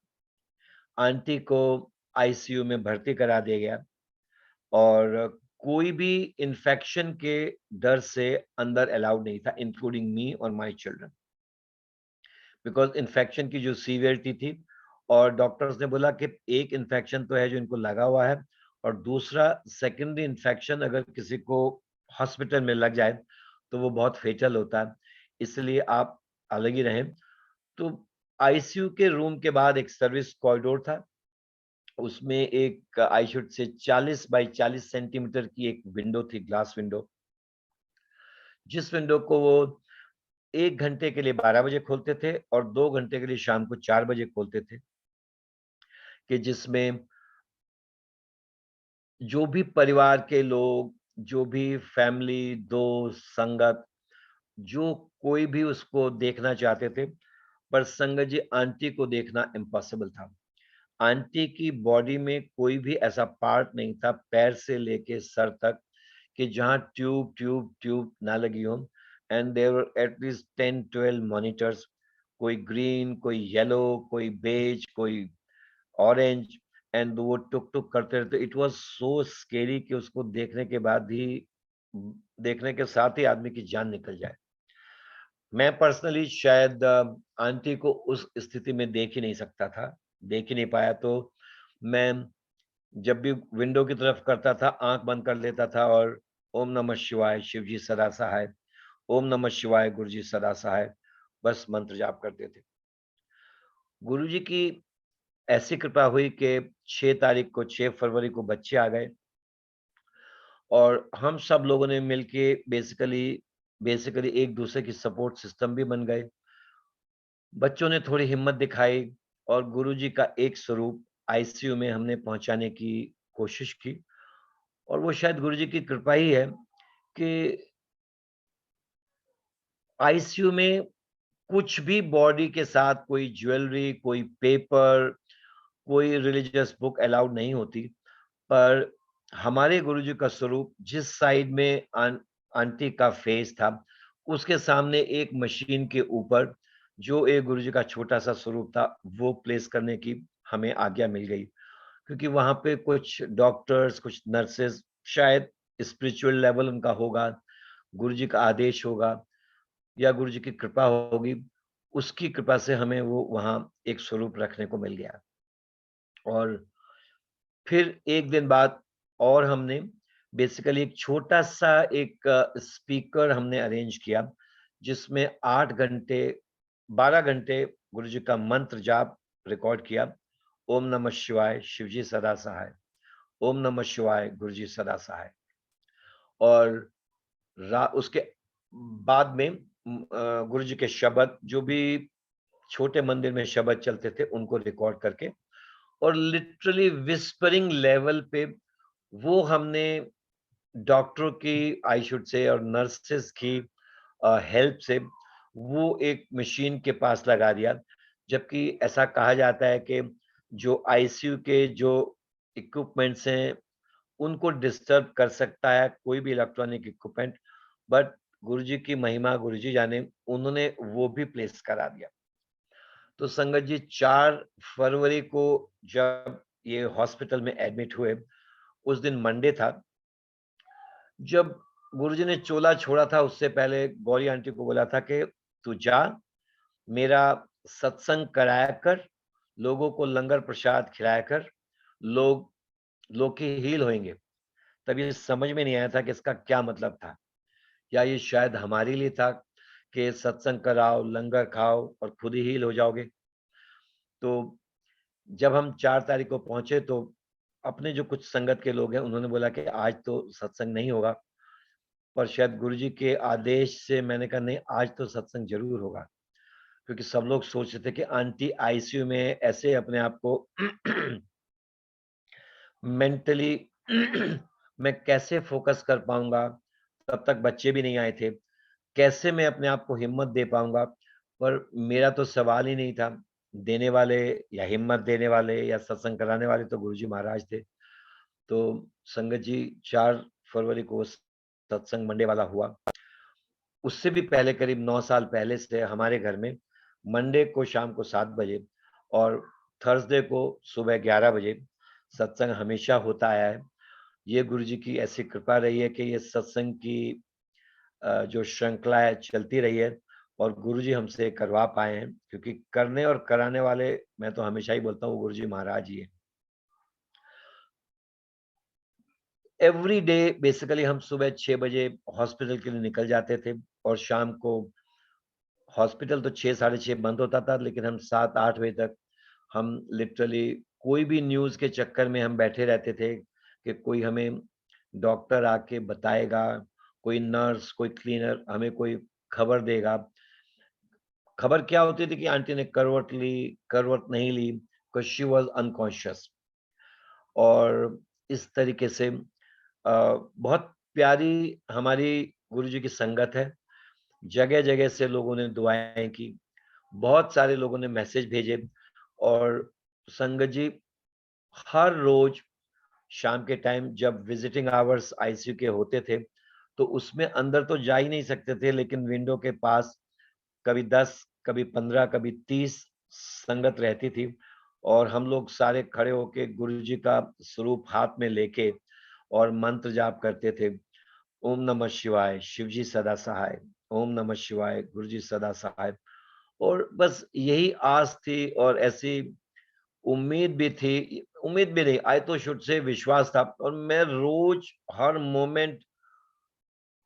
आंटी को आईसीयू में भर्ती करा दिया गया और कोई भी इन्फेक्शन के डर से अंदर अलाउड नहीं था, इंक्लूडिंग मी और माय चिल्ड्रन। बिकॉज़ इन्फेक्शन की जो सीवियरिटी थी और डॉक्टर्स ने बोला कि एक इन्फेक्शन तो है जो इनको लगा हुआ है और दूसरा सेकेंडरी इन्फेक्शन अगर किसी को हॉस्पिटल में लग जाए, तो वो बहुत फेटल होता है। इसलिए आप अलग ही रहें। तो आईसीयू के रूम के बाद एक सर्विस कॉरिडोर था। उसमें एक I should say 40 bye 40 centimetre की एक विंडो थी, ग्लास विंडो, जिस विंडो को वो 1 घंटे के लिए 12 बजे खोलते थे और 2 घंटे के लिए शाम को 4 बजे खोलते थे, कि जिसमें जो भी परिवार के लोग, जो भी फैमिली, दोस्त, संगत, जो कोई भी उसको देखना चाहते थे, पर संगत जी आंटी को देखना इम्पॉसिबल था। आंटी की बॉडी में कोई भी ऐसा पार्ट नहीं था, पैर से लेके सर तक, कि जहाँ ट्यूब ना लगी हो and there were at least 10-12 monitors, कोई ग्रीन, कोई येलो, कोई बेज, कोई ऑरेंज एंड वो टुक-टुक करते रहते। इट वाज़ सो स्केरी कि उसको देखने के साथ ही आदमी की जान निकल जाए। मैं पर्सनली शायद आंटी को उस स्थिति में देख ही नहीं सकता था, देख ही नहीं पाया, तो मैं जब भी विंडो की तरफ करता था, आँख बंद कर लेता था और ओम नमः शिवाय, शिव जी सदा सहाय, ओम नमः शिवाय, गुरु जी सदा सहाय, बस मंत्र जाप करते थे। गुरुजी की ऐसी कृपा हुई कि 6 तारीख को 6 फरवरी को बच्चे आ गए और हम सब लोगों ने मिलके बेसिकली एक-दूसरे की सपोर्ट सिस्टम भी बन गए। बच्चों ने थोड़ी हिम्मत दिखाई और गुरुजी का एक स्वरूप आईसीयू में हमने पहुँचाने की कोशिश की और वो शायद गुरुजी की कृपा ही है कि आईसीयू में कुछ भी बॉडी के साथ कोई ज्वेलरी, कोई पेपर, कोई रिलीजियस बुक अलाउड नहीं होती। पर हमारे गुरुजी का स्वरूप जिस साइड में आंटी का फेस था, उसके सामने एक मशीन के ऊपर जो एक गुरुजी का छोटा-सा स्वरूप था, वो प्लेस करने की हमें आज्ञा मिल गई। क्योंकि वहाँ पे कुछ डॉक्टर्स, कुछ नर्सेस, शायद स्पिरिचुअल लेवल उनका होगा, गुरुजी का आदेश होगा या गुरुजी की कृपा होगी, उसकी कृपा से हमें वो वहाँ एक स्वरूप रखने को मिल गया। और फिर 1 दिन बाद और हमने बेसिकली एक छोटा-सा एक स्पीकर हमने अरेंज किया, जिसमें 8 घंटे 12 घंटे गुरुजी का मंत्र जाप रिकॉर्ड किया। ओम नमः शिवाय, शिव जी सदा सहाय। ओम नमः शिवाय, गुरु जी सदा सहाय। और उसके बाद में गुरु जी के शब्द जो भी छोटे मंदिर में शब्द चलते थे, उनको रिकॉर्ड करके और लिटरली विस्परिंग लेवल पे वो हमने डॉक्टरों की आई शुड से और नर्सेस की हेल्प से वो एक मशीन के पास लगा दिया। जबकि ऐसा कहा जाता है कि जो आईसीयू के जो इक्विपमेंट्स हैं, उनको डिस्टर्ब कर सकता है कोई भी इलेक्ट्रॉनिक इक्विपमेंट, बट गुरुजी की महिमा गुरुजी जाने, उन्होंने वो भी प्लेस करा दिया। तो संगत जी 4 फरवरी को जब ये हॉस्पिटल में एडमिट हुए, उस दिन मंडे था। जब गुरुजी ने चोला छोड़ा था उससे पहले गौरी आंटी को बोला था कि तू जा, मेरा सत्संग कराया कर, लोगों को लंगर प्रसाद खिलाया कर, लोग लोग ही हील होंगे। तब ये समझ में नहीं आया था कि इसका क्या मतलब था। या ये शायद हमारे लिए था कि सत्संग कराओ, लंगर खाओ और खुद ही हील हो जाओगे। तो जब हम 4 तारीख को पहुँचे तो अपने जो कुछ संगत के लोग हैं उन्होंने बोला कि आज तो सत्संग नहीं होगा, पर शायद गुरुजी के आदेश से मैंने कहा नहीं, आज तो सत्संग ज़रूर होगा। क्योंकि सब लोग सोच रहे थे कि आंटी आईसीयू में ऐसे अपने आप को मेंटली मैं कैसे फोकस कर पाऊँगा, तब तक बच्चे भी नहीं आए थे। कैसे मैं अपने आप को हिम्मत दे पाऊँगा? पर मेरा तो सवाल ही नहीं था। देने वाले या हिम्मत देने वाले या सत्संग कराने वाले तो गुरुजी महाराज थे। तो संगत जी 4 फरवरी को सत्संग मंडे वाला हुआ। उससे भी पहले करीब 9 साल पहले से हमारे घर में मंडे को शाम को 7 बजे और थर्सडे को सुबह 11 बजे सत्संग हमेशा होता आया है। ये गुरुजी की ऐसी कृपा रही है कि ये सत्संग की जो श्रृंखला है चलती रही है और गुरुजी हमसे करवा पाए हैं, क्योंकि करने और कराने वाले मैं तो हमेशा ही बोलता हूँ गुरुजी महाराज ही हैं। एवरी डे बेसिकली हम सुबह 6 बजे हॉस्पिटल के लिए निकल जाते थे और शाम को हॉस्पिटल तो 6 साढ़े 6 बंद होता था, लेकिन हम 7-8 बजे तक हम लिटरली कोई भी न्यूज़ के चक्कर में हम बैठे रहते थे कि कोई हमें डॉक्टर आके बताएगा, कोई नर्स, कोई क्लीनर हमें कोई खबर देगा। खबर क्या होती थी कि आंटी ने करवट ली, करवट नहीं ली, बिकॉज़ शी वाज़ अनकॉन्शियस। और इस तरीके से बहुत प्यारी हमारी गुरुजी की संगत है। जगह-जगह से लोगों ने दुआएँ की, बहुत सारे लोगों ने मैसेज भेजे और संगत जी हर रोज़ शाम के टाइम जब विज़िटिंग आवर्स आईसीयू के होते थे, तो उसमें अंदर तो जा ही नहीं सकते थे, लेकिन विंडो के पास कभी 10, कभी 15, कभी 30 संगत रहती थी और हम लोग सारे खड़े होके गुरुजी का स्वरूप हाथ में लेके और मंत्र जाप करते थे। ओम नमः शिवाय, शिव जी सदा सहाय, ओम नमः शिवाय, गुरु जी सदा सहाय। और बस यही आस थी और ऐसी उम्मीद भी थी, उम्मीद भी नहीं, आई तो शुड से विश्वास था और मैं रोज़ हर मोमेंट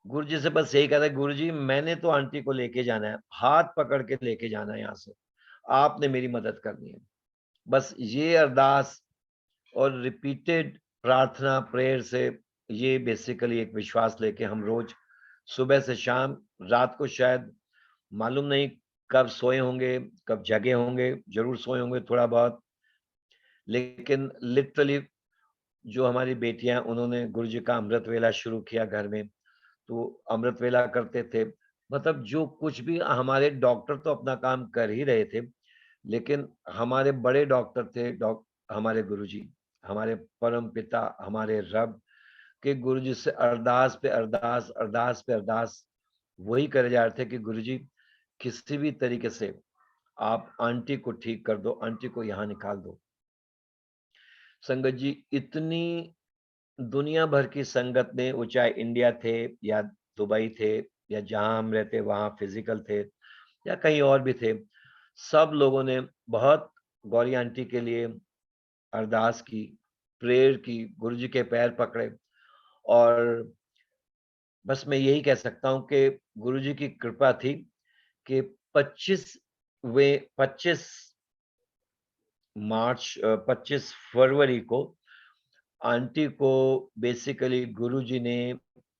गुरुजी से बस यही कहता, गुरुजी मैंने तो आंटी को लेके जाना है, हाथ पकड़ के लेके जाना है यहाँ से, आपने मेरी मदद करनी है। बस ये अरदास और रिपीटेड प्रार्थना प्रेयर से ये बेसिकली एक विश्वास लेके हम रोज सुबह से शाम, रात को शायद मालूम नहीं कब सोए होंगे, कब जगे होंगे, ज़रूर सोए होंगे थोड़ा बहुत, लेकिन लिटरली जो हमारी बेटियाँ उन्होंने गुरुजी का अमृत वेला शुरू किया घर में, तो अमृत वेला करते थे। मतलब जो कुछ भी हमारे डॉक्टर तो अपना काम कर ही रहे थे, लेकिन हमारे बड़े डॉक्टर थे हमारे गुरुजी, हमारे परम पिता, हमारे रब के गुरुजी से अरदास पे अरदास, अरदास पे अरदास वही करे जा रहे थे कि गुरुजी किसी भी तरीके से आप आंटी को ठीक कर दो, आंटी को यहाँ निकाल दो। संगत जी इतनी दुनिया भर की संगत में, वो चाहे इंडिया थे या दुबई थे या जहाँ हम रहते वहाँ फिजिकल थे या कहीं और भी थे, सब लोगों ने बहुत गौरी आंटी के लिए अरदास की, प्रेयर की, गुरुजी के पैर पकड़े और बस मैं यही कह सकता हूँ कि गुरुजी की कृपा थी कि 25 मार्च 25 फरवरी को आंटी को बेसिकली गुरुजी ने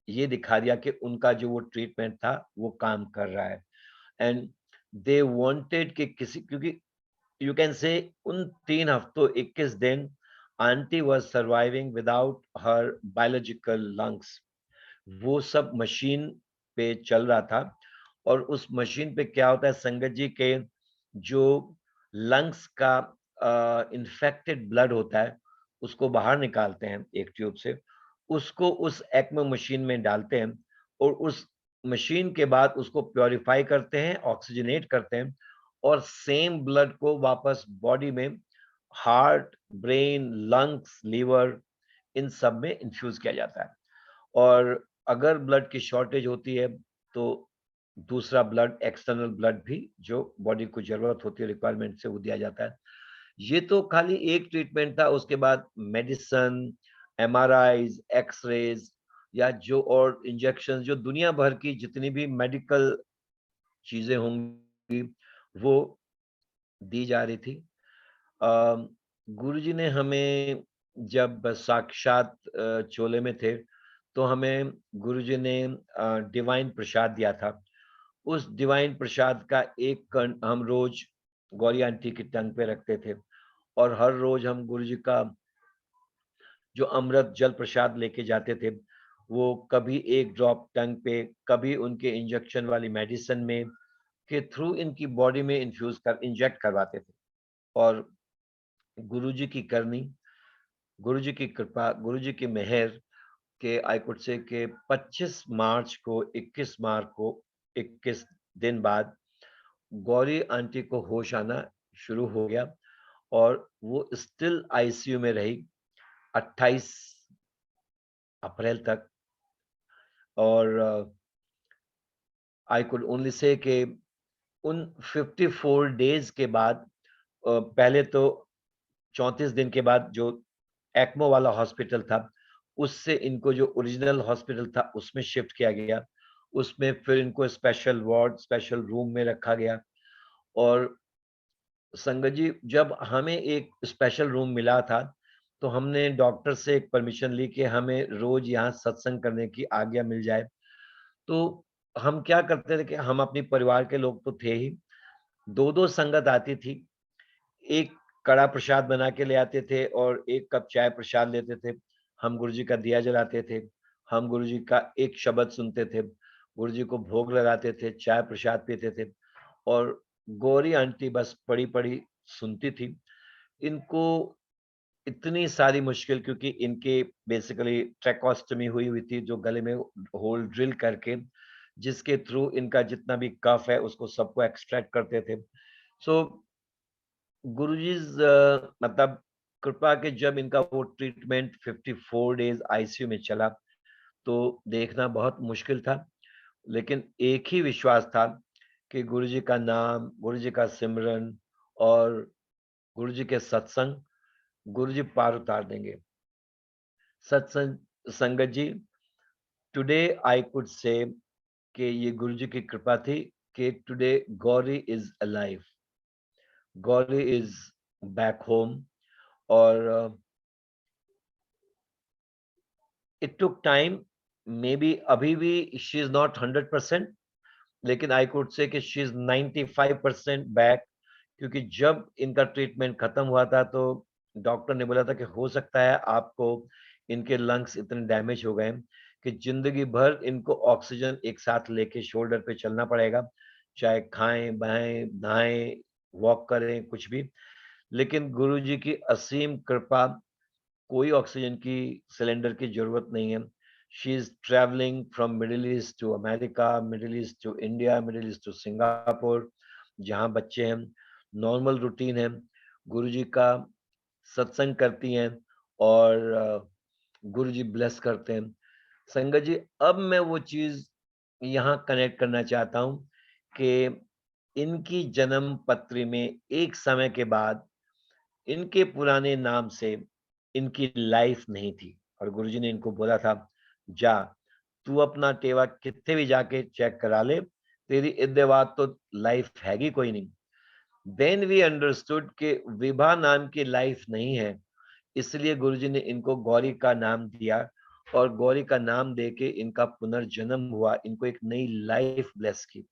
ये दिखा दिया कि उनका जो वो ट्रीटमेंट था वो काम कर रहा है एंड दे वांटेड कि किसी, क्योंकि यू कैन से उन 3 हफ्तों 21 दिन aunty was surviving without her biological lungs. वो सब मशीन पे चल रहा था और उस मशीन पे क्या होता है, संगत जी के जो लंग्स का इन्फेक्टेड ब्लड होता है उसको बाहर निकालते हैं एक ट्यूब से, उसको उस एक्मो मशीन में डालते हैं और उस मशीन के बाद उसको प्योरीफाई करते हैं, ऑक्सीजनेट करते हैं और सेम ब्लड को वापस बॉडी में हार्ट, ब्रेन, लंग्स, लीवर इन सब में इन्फ्यूज किया जाता है। और अगर ब्लड की शॉर्टेज होती है तो दूसरा ब्लड, एक्सटर्नल ब्लड भी जो बॉडी को जरूरत होती है रिक्वायरमेंट से वो दिया जाता है। ये तो खाली एक ट्रीटमेंट था, उसके बाद मेडिसिन, एमआरआईज, एक्सरेज या जो और इंजेक्शन जो दुनिया भर की जितनी भी मेडिकल चीजें होंगी वो दी जा रही थी। गुरुजी ने हमें जब साक्षात चोले में थे तो हमें गुरुजी ने डिवाइन प्रसाद दिया था। उस डिवाइन प्रसाद का एक कण हम रोज गौरी आंटी की टंग पे रखते थे और हर रोज हम गुरुजी का जो अमृत जल प्रसाद लेके जाते थे वो कभी एक ड्रॉप टंग पे, कभी उनके इंजेक्शन वाली मेडिसिन में के थ्रू इनकी बॉडी में इन्फ्यूज कर इंजेक्ट करवाते थे। और गुरुजी की करनी, गुरुजी की कृपा, गुरुजी की मेहर के आई कुड से के 25 मार्च को 21 मार्च को 21 दिन बाद गौरी आंटी को होश आना शुरू हो गया और वो स्टिल आईसीयू में रही 28 अप्रैल तक। और आई कुड ओनली से कि उन 54 डेज के बाद पहले तो 34 दिन के बाद जो एक्मो वाला हॉस्पिटल था उससे इनको जो ओरिजिनल हॉस्पिटल था उसमें शिफ्ट किया गया। उसमें फिर इनको स्पेशल वार्ड, स्पेशल रूम में रखा गया। और संगत जी जब हमें एक स्पेशल रूम मिला था तो हमने डॉक्टर से एक परमिशन ली कि हमें रोज यहाँ सत्संग करने की आज्ञा मिल जाए। तो हम क्या करते थे कि हम अपनी परिवार के लोग तो थे ही, 2-2 संगत आती थी। एक कड़ा प्रसाद बना के ले आते थे और 1 कप चाय प्रसाद लेते थे। हम गुरुजी का दिया जलाते थे, हम गुरुजी का एक शब्द सुनते थे, गुरुजी को भोग लगाते थे, चाय प्रसाद पीते थे और गौरी आंटी बस पड़ी-पड़ी सुनती थी। इनको इतनी सारी मुश्किल क्योंकि इनके बेसिकली ट्रैकोस्टमी हुई हुई थी जो गले में होल ड्रिल करके जिसके थ्रू इनका जितना भी कफ है उसको सबको एक्सट्रैक्ट करते थे। सो गुरुजी's मतलब कृपा के जब इनका वो ट्रीटमेंट 54 डेज आईसीयू में चला तो देखना बहुत मुश्किल था। लेकिन एक ही विश्वास था कि गुरुजी का नाम, गुरुजी का सिमरन और गुरुजी के सत्संग, गुरुजी पार उतार देंगे। सत्संग संगत जी, टुडे आई कुड से कि ये गुरुजी की कृपा थी कि today Gauri is alive, Gauri is back home. और it took time, maybe अभी भी शी इज नॉट 100%, लेकिन आई कुड से कि शी इज 95% बैक। क्योंकि जब इनका ट्रीटमेंट खत्म हुआ था तो डॉक्टर ने बोला था कि हो सकता है आपको इनके लंग्स इतने डैमेज हो गए हैं कि जिंदगी भर इनको ऑक्सीजन एक साथ लेके शोल्डर पे चलना पड़ेगा, चाहे खाएं, बहें, नहाएं, वॉक करें, कुछ भी। लेकिन गुरुजी की असीम कृपा, कोई ऑक्सीजन की सिलेंडर की जरूरत नहीं है। She is travelling from Middle East to America, Middle East to India, Middle East to Singapore, जहाँ बच्चे हैं। नॉर्मल रूटीन है, गुरुजी का सत्संग करती हैं और गुरुजी ब्लेस करते हैं। संगत जी अब मैं वो चीज यहाँ कनेक्ट करना चाहता हूँ कि इनकी जन्म पत्री में एक समय के बाद इनके पुराने नाम से इनकी लाइफ नहीं थी और गुरुजी ने इनको बोला था, जा तू अपना टेवा कितने भी जाके चेक करा ले, तेरी इद्दे बाद तो लाइफ हैगी कोई नहीं। देन वी अंडरस्टूड कि विभा नाम की लाइफ नहीं है, इसलिए गुरुजी ने इनको गौरी का नाम दिया और गौरी का नाम देके इनका पुनर्जन्म हुआ, इनको एक नई लाइफ ब्लेस की।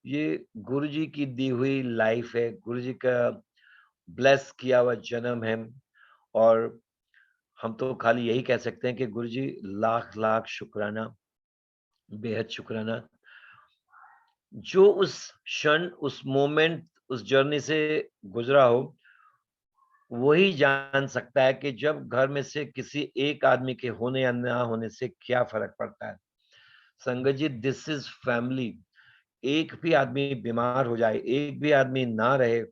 ये गुरुजी की दी हुई लाइफ है, गुरुजी का ब्लेस किया हुआ जन्म है और हम तो खाली यही कह सकते हैं कि गुरुजी लाख-लाख शुक्राना, बेहद शुक्राना। जो उस क्षण, उस मोमेंट, उस जर्नी से गुज़रा हो, वही जान सकता है कि जब घर में से किसी एक आदमी के होने या ना होने से क्या फ़र्क पड़ता है। संगत जी, दिस इज़ फैमिली। एक भी आदमी बीमार हो जाए, एक भी आदमी ना रहे,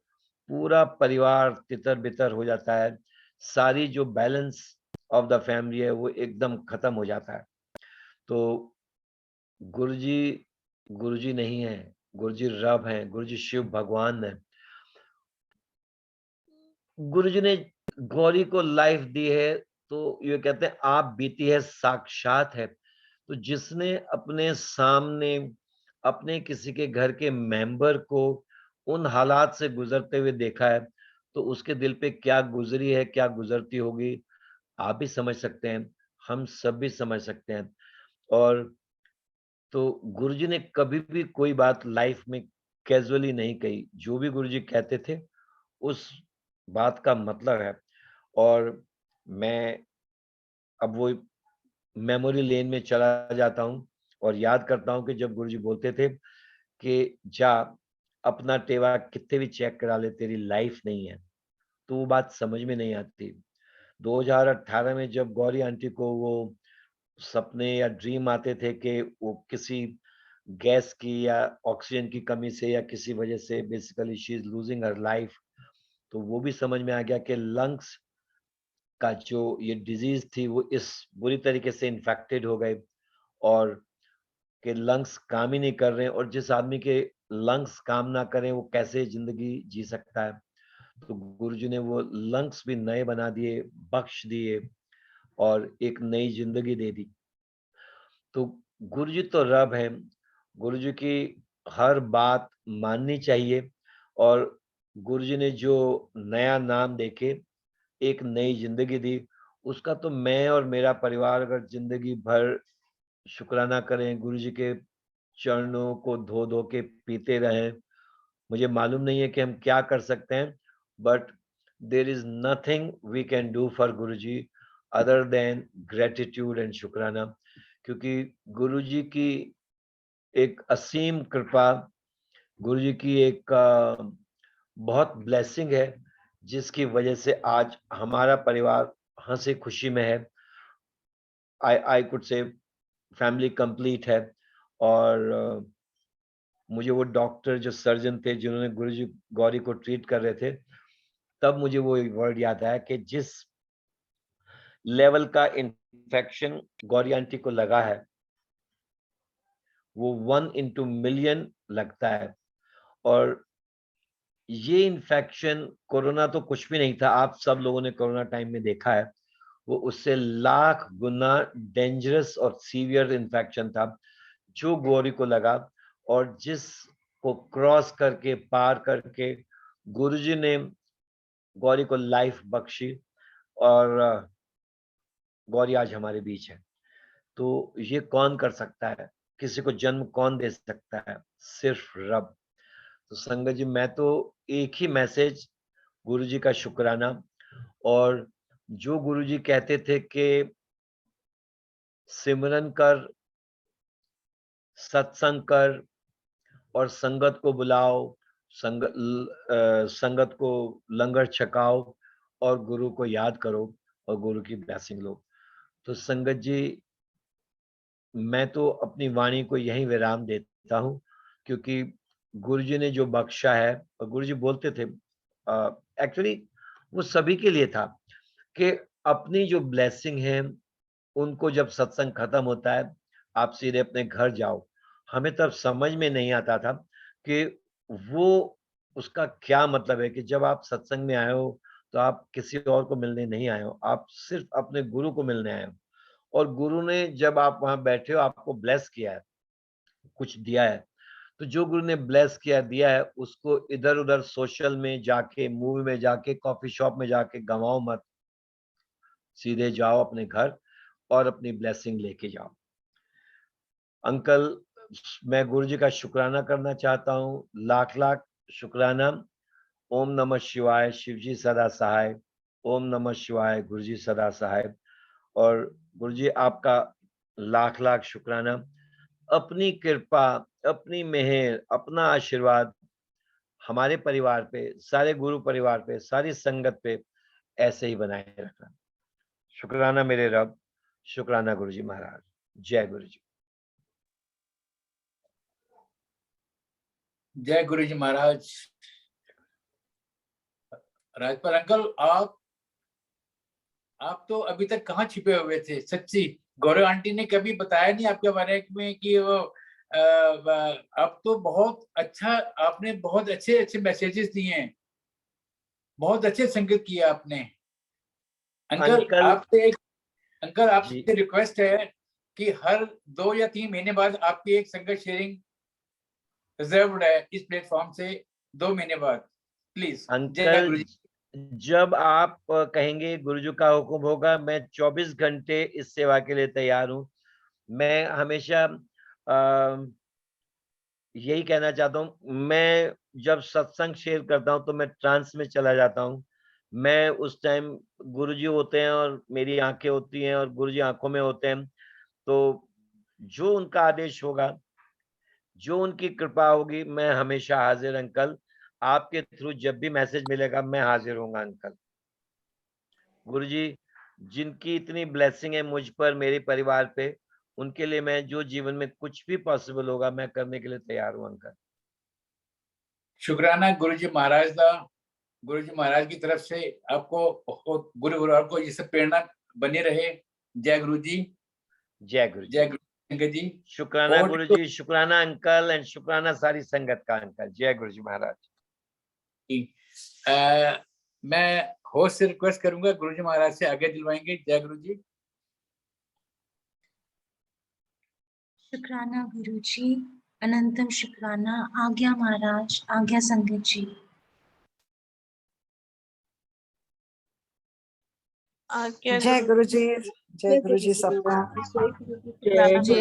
पूरा परिवार तितर-बितर हो जाता है। सारी जो बैलेंस ऑफ द फैमिली है, वो एकदम खत्म हो जाता है। तो गुरुजी, गुरुजी नहीं हैं, गुरुजी रब हैं, गुरुजी शिव भगवान हैं। गुरुजी ने गौरी को लाइफ दी है, तो ये कहते हैं आप बीती है साक्षात है। तो जिसने अपने सामने अपने किसी के घर के मेंबर को उन हालात से गुजरते हुए देखा है, तो उसके दिल पे क्या गुजरी है, क्या गुजरती होगी, आप भी समझ सकते हैं, हम सब भी समझ सकते हैं। और तो गुरुजी ने कभी भी कोई बात लाइफ में कैजुअली नहीं कही। जो भी गुरुजी कहते थे, उस बात का मतलब है। और मैं अब वो मेमोरी लेन में चला जाता हूँ और याद करता हूँ कि जब गुरुजी बोलते थे कि जा अपना टेवा कित्ते भी चेक करा ले, तेरी लाइफ नहीं है। तो वो बात समझ में नहीं आती। 2018 में जब गौरी आंटी को वो सपने या ड्रीम आते थे कि वो किसी गैस की या ऑक्सीजन की कमी से या किसी वजह से basically she is losing her life, तो वो भी समझ में आ गया कि लंग्स का जो ये डिजीज थी वो इस बुरी तरीके से इन्फेक्टेड हो गए और कि लंग्स काम ही नहीं कर रहे हैं, और जिस आदमी के लंग्स काम ना करें वो कैसे जिंदगी जी सकता है। तो गुरुजी ने वो लंग्स भी नए बना दिए, बख्श दिए और एक नई जिंदगी दे दी। तो गुरुजी तो रब हैं, गुरुजी की हर बात माननी चाहिए। और गुरुजी ने जो नया नाम देके एक नई ज़िंदगी दी, उसका तो मैं और मेरा परिवार अगर ज़िंदगी भर शुक्राना करें, गुरुजी के चरणों को धो-धो के पीते रहें, मुझे मालूम नहीं है कि हम क्या कर सकते हैं, but there is nothing we can do for Guruji other than gratitude and शुक्राना। क्योंकि गुरुजी की एक असीम कृपा, गुरुजी की एक बहुत ब्लेसिंग है, जिसकी वजह से आज हमारा परिवार हँसी खुशी में है। I could say family complete है। और मुझे वो डॉक्टर जो सर्जन थे जिन्होंने गुरुजी गौरी को ट्रीट कर रहे थे, तब मुझे वो एक वर्ड याद आया कि जिस लेवल का इन्फेक्शन गौरी आंटी को लगा है, वो 1 इंटू मिलियन लगता है। और ये इन्फेक्शन कोरोना तो कुछ भी नहीं था, आप सब लोगों ने कोरोना टाइम में देखा है, वो उससे लाख गुना डेंजरस और सीवियर इन्फेक्शन था, जो गौरी को लगा। और जिसको क्रॉस करके, पार करके गुरुजी ने गौरी को लाइफ बख्शी और गौरी आज हमारे बीच है। तो ये कौन कर सकता है? किसी को जन्म कौन दे सकता है? सिर्फ रब। तो संगत जी, मैं तो एक ही मैसेज, गुरुजी का शुक्राना। और जो गुरुजी कहते थे कि सिमरन कर, सत्संग कर और संगत को बुलाओ, संगत को लंगर छकाओ और गुरु को याद करो और गुरु की ब्लेसिंग लो। तो संगत जी, मैं तो अपनी वाणी को यहीं विराम देता हूँ, क्योंकि गुरुजी ने जो बख्शा है, और गुरुजी बोलते थे एक्चुअली वो सभी के लिए था कि अपनी जो ब्लेसिंग है, उनको जब सत्संग खत्म होता है, आप सीधे अपने घर जाओ। हमें तब समझ में नहीं आता था कि वो उसका क्या मतलब है कि जब आप सत्संग में आए हो, तो आप किसी और को मिलने नहीं आए हो, आप सिर्फ अपने गुरु को मिलने आए हो। और गुरु ने जब आप वहाँ बैठे हो, आपको ब्लेस किया है, कुछ दिया है, तो जो गुरु ने ब्लेस किया, दिया है, उसको इधर-उधर सोशल में जाके, मूवी में जाके, कॉफ़ी शॉप में जाके गँवाओ मत। सीधे जाओ अपने घर और अपनी ब्लेसिंग लेके जाओ। अंकल, मैं गुरुजी का शुक्राना करना चाहता हूँ, लाख-लाख शुक्राना। ओम नमः शिवाय, शिव जी सदा सहाय। ओम नमः शिवाय, गुरु जी सदा सहाय। और गुरु जी आपका लाख लाख शुक्राना। अपनी कृपा, अपनी मेहर, अपना आशीर्वाद हमारे परिवार पे, सारे गुरु परिवार पे, सारी संगत पे ऐसे ही बनाए रखना। शुक्राना मेरे रब, शुक्राना गुरु जी महाराज। जय गुरु जी। जय गुरु जी महाराज। राजपाल अंकल, आप तो अभी तक कहाँ छिपे हुए थे? सच्ची गौरव आंटी ने कभी बताया नहीं आपके बारे में कि वो आप तो बहुत अच्छा, आपने बहुत अच्छे अच्छे मैसेजेस दिए हैं, बहुत अच्छे संगीत किया आपने। अंकल अंकल जी, आपसे रिक्वेस्ट है कि हर 2 या 3 महीने बाद आपकी एक संगत शेयरिंग रिजर्व्ड है इस प्लेटफॉर्म से, 2 महीने बाद प्लीज। जय अंकल गुरु जी। जब आप कहेंगे गुरुजी का हुक्म होगा, मैं 24 घंटे इस सेवा के लिए तैयार हूँ। मैं हमेशा यही कहना चाहता हूँ, मैं जब सत्संग शेयर करता हूँ तो मैं ट्रांस में चला जाता हूँ। मैं उस टाइम गुरुजी होते हैं और मेरी आंखें होती हैं और गुरुजी आंखों में होते हैं। तो जो उनका आदेश होगा, जो उनकी कृपा होगी, मैं हमेशा हाजिर अंकल। आपके थ्रू जब भी मैसेज मिलेगा मैं हाजिर होऊंगा अंकल। गुरुजी जिनकी इतनी ब्लेसिंग है मुझ पर, मेरे परिवार पे, उनके लिए मैं जो जीवन में कुछ भी पॉसिबल होगा मैं करने के लिए तैयार हूँ अंकल। शुक्राना गुरु जी महाराज का। गुरु जी महाराज की तरफ से आपको गुरु परिवार को ये सब प्रेरणा बनी रहे। जय गुरु जी। जय गुरु जी। जय गुरु संगत जी। शुक्राना और गुरु जी, शुक्राना अंकल एंड शुक्राना सारी संगत का अंकल। जय गुरु जी महाराज। मैं होस्ट से रिक्वेस्ट करूंगा, गुरु जी महाराज से आगे दिलवाएंगे। जय गुरु जी। शुक्राना गुरुजी, अनंतम शुक्राना। आज्ञा महाराज, आज्ञा संगत जी। जय गुरु जी, जय गुरु जी सबका। जय गुरु जी,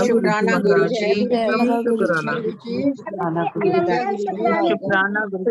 शुक्राना गुरु जी, जय शुक्राना गुरु जी, गुरु जी, शुक्राना गुरु जी। शुक्राना गुरु जी।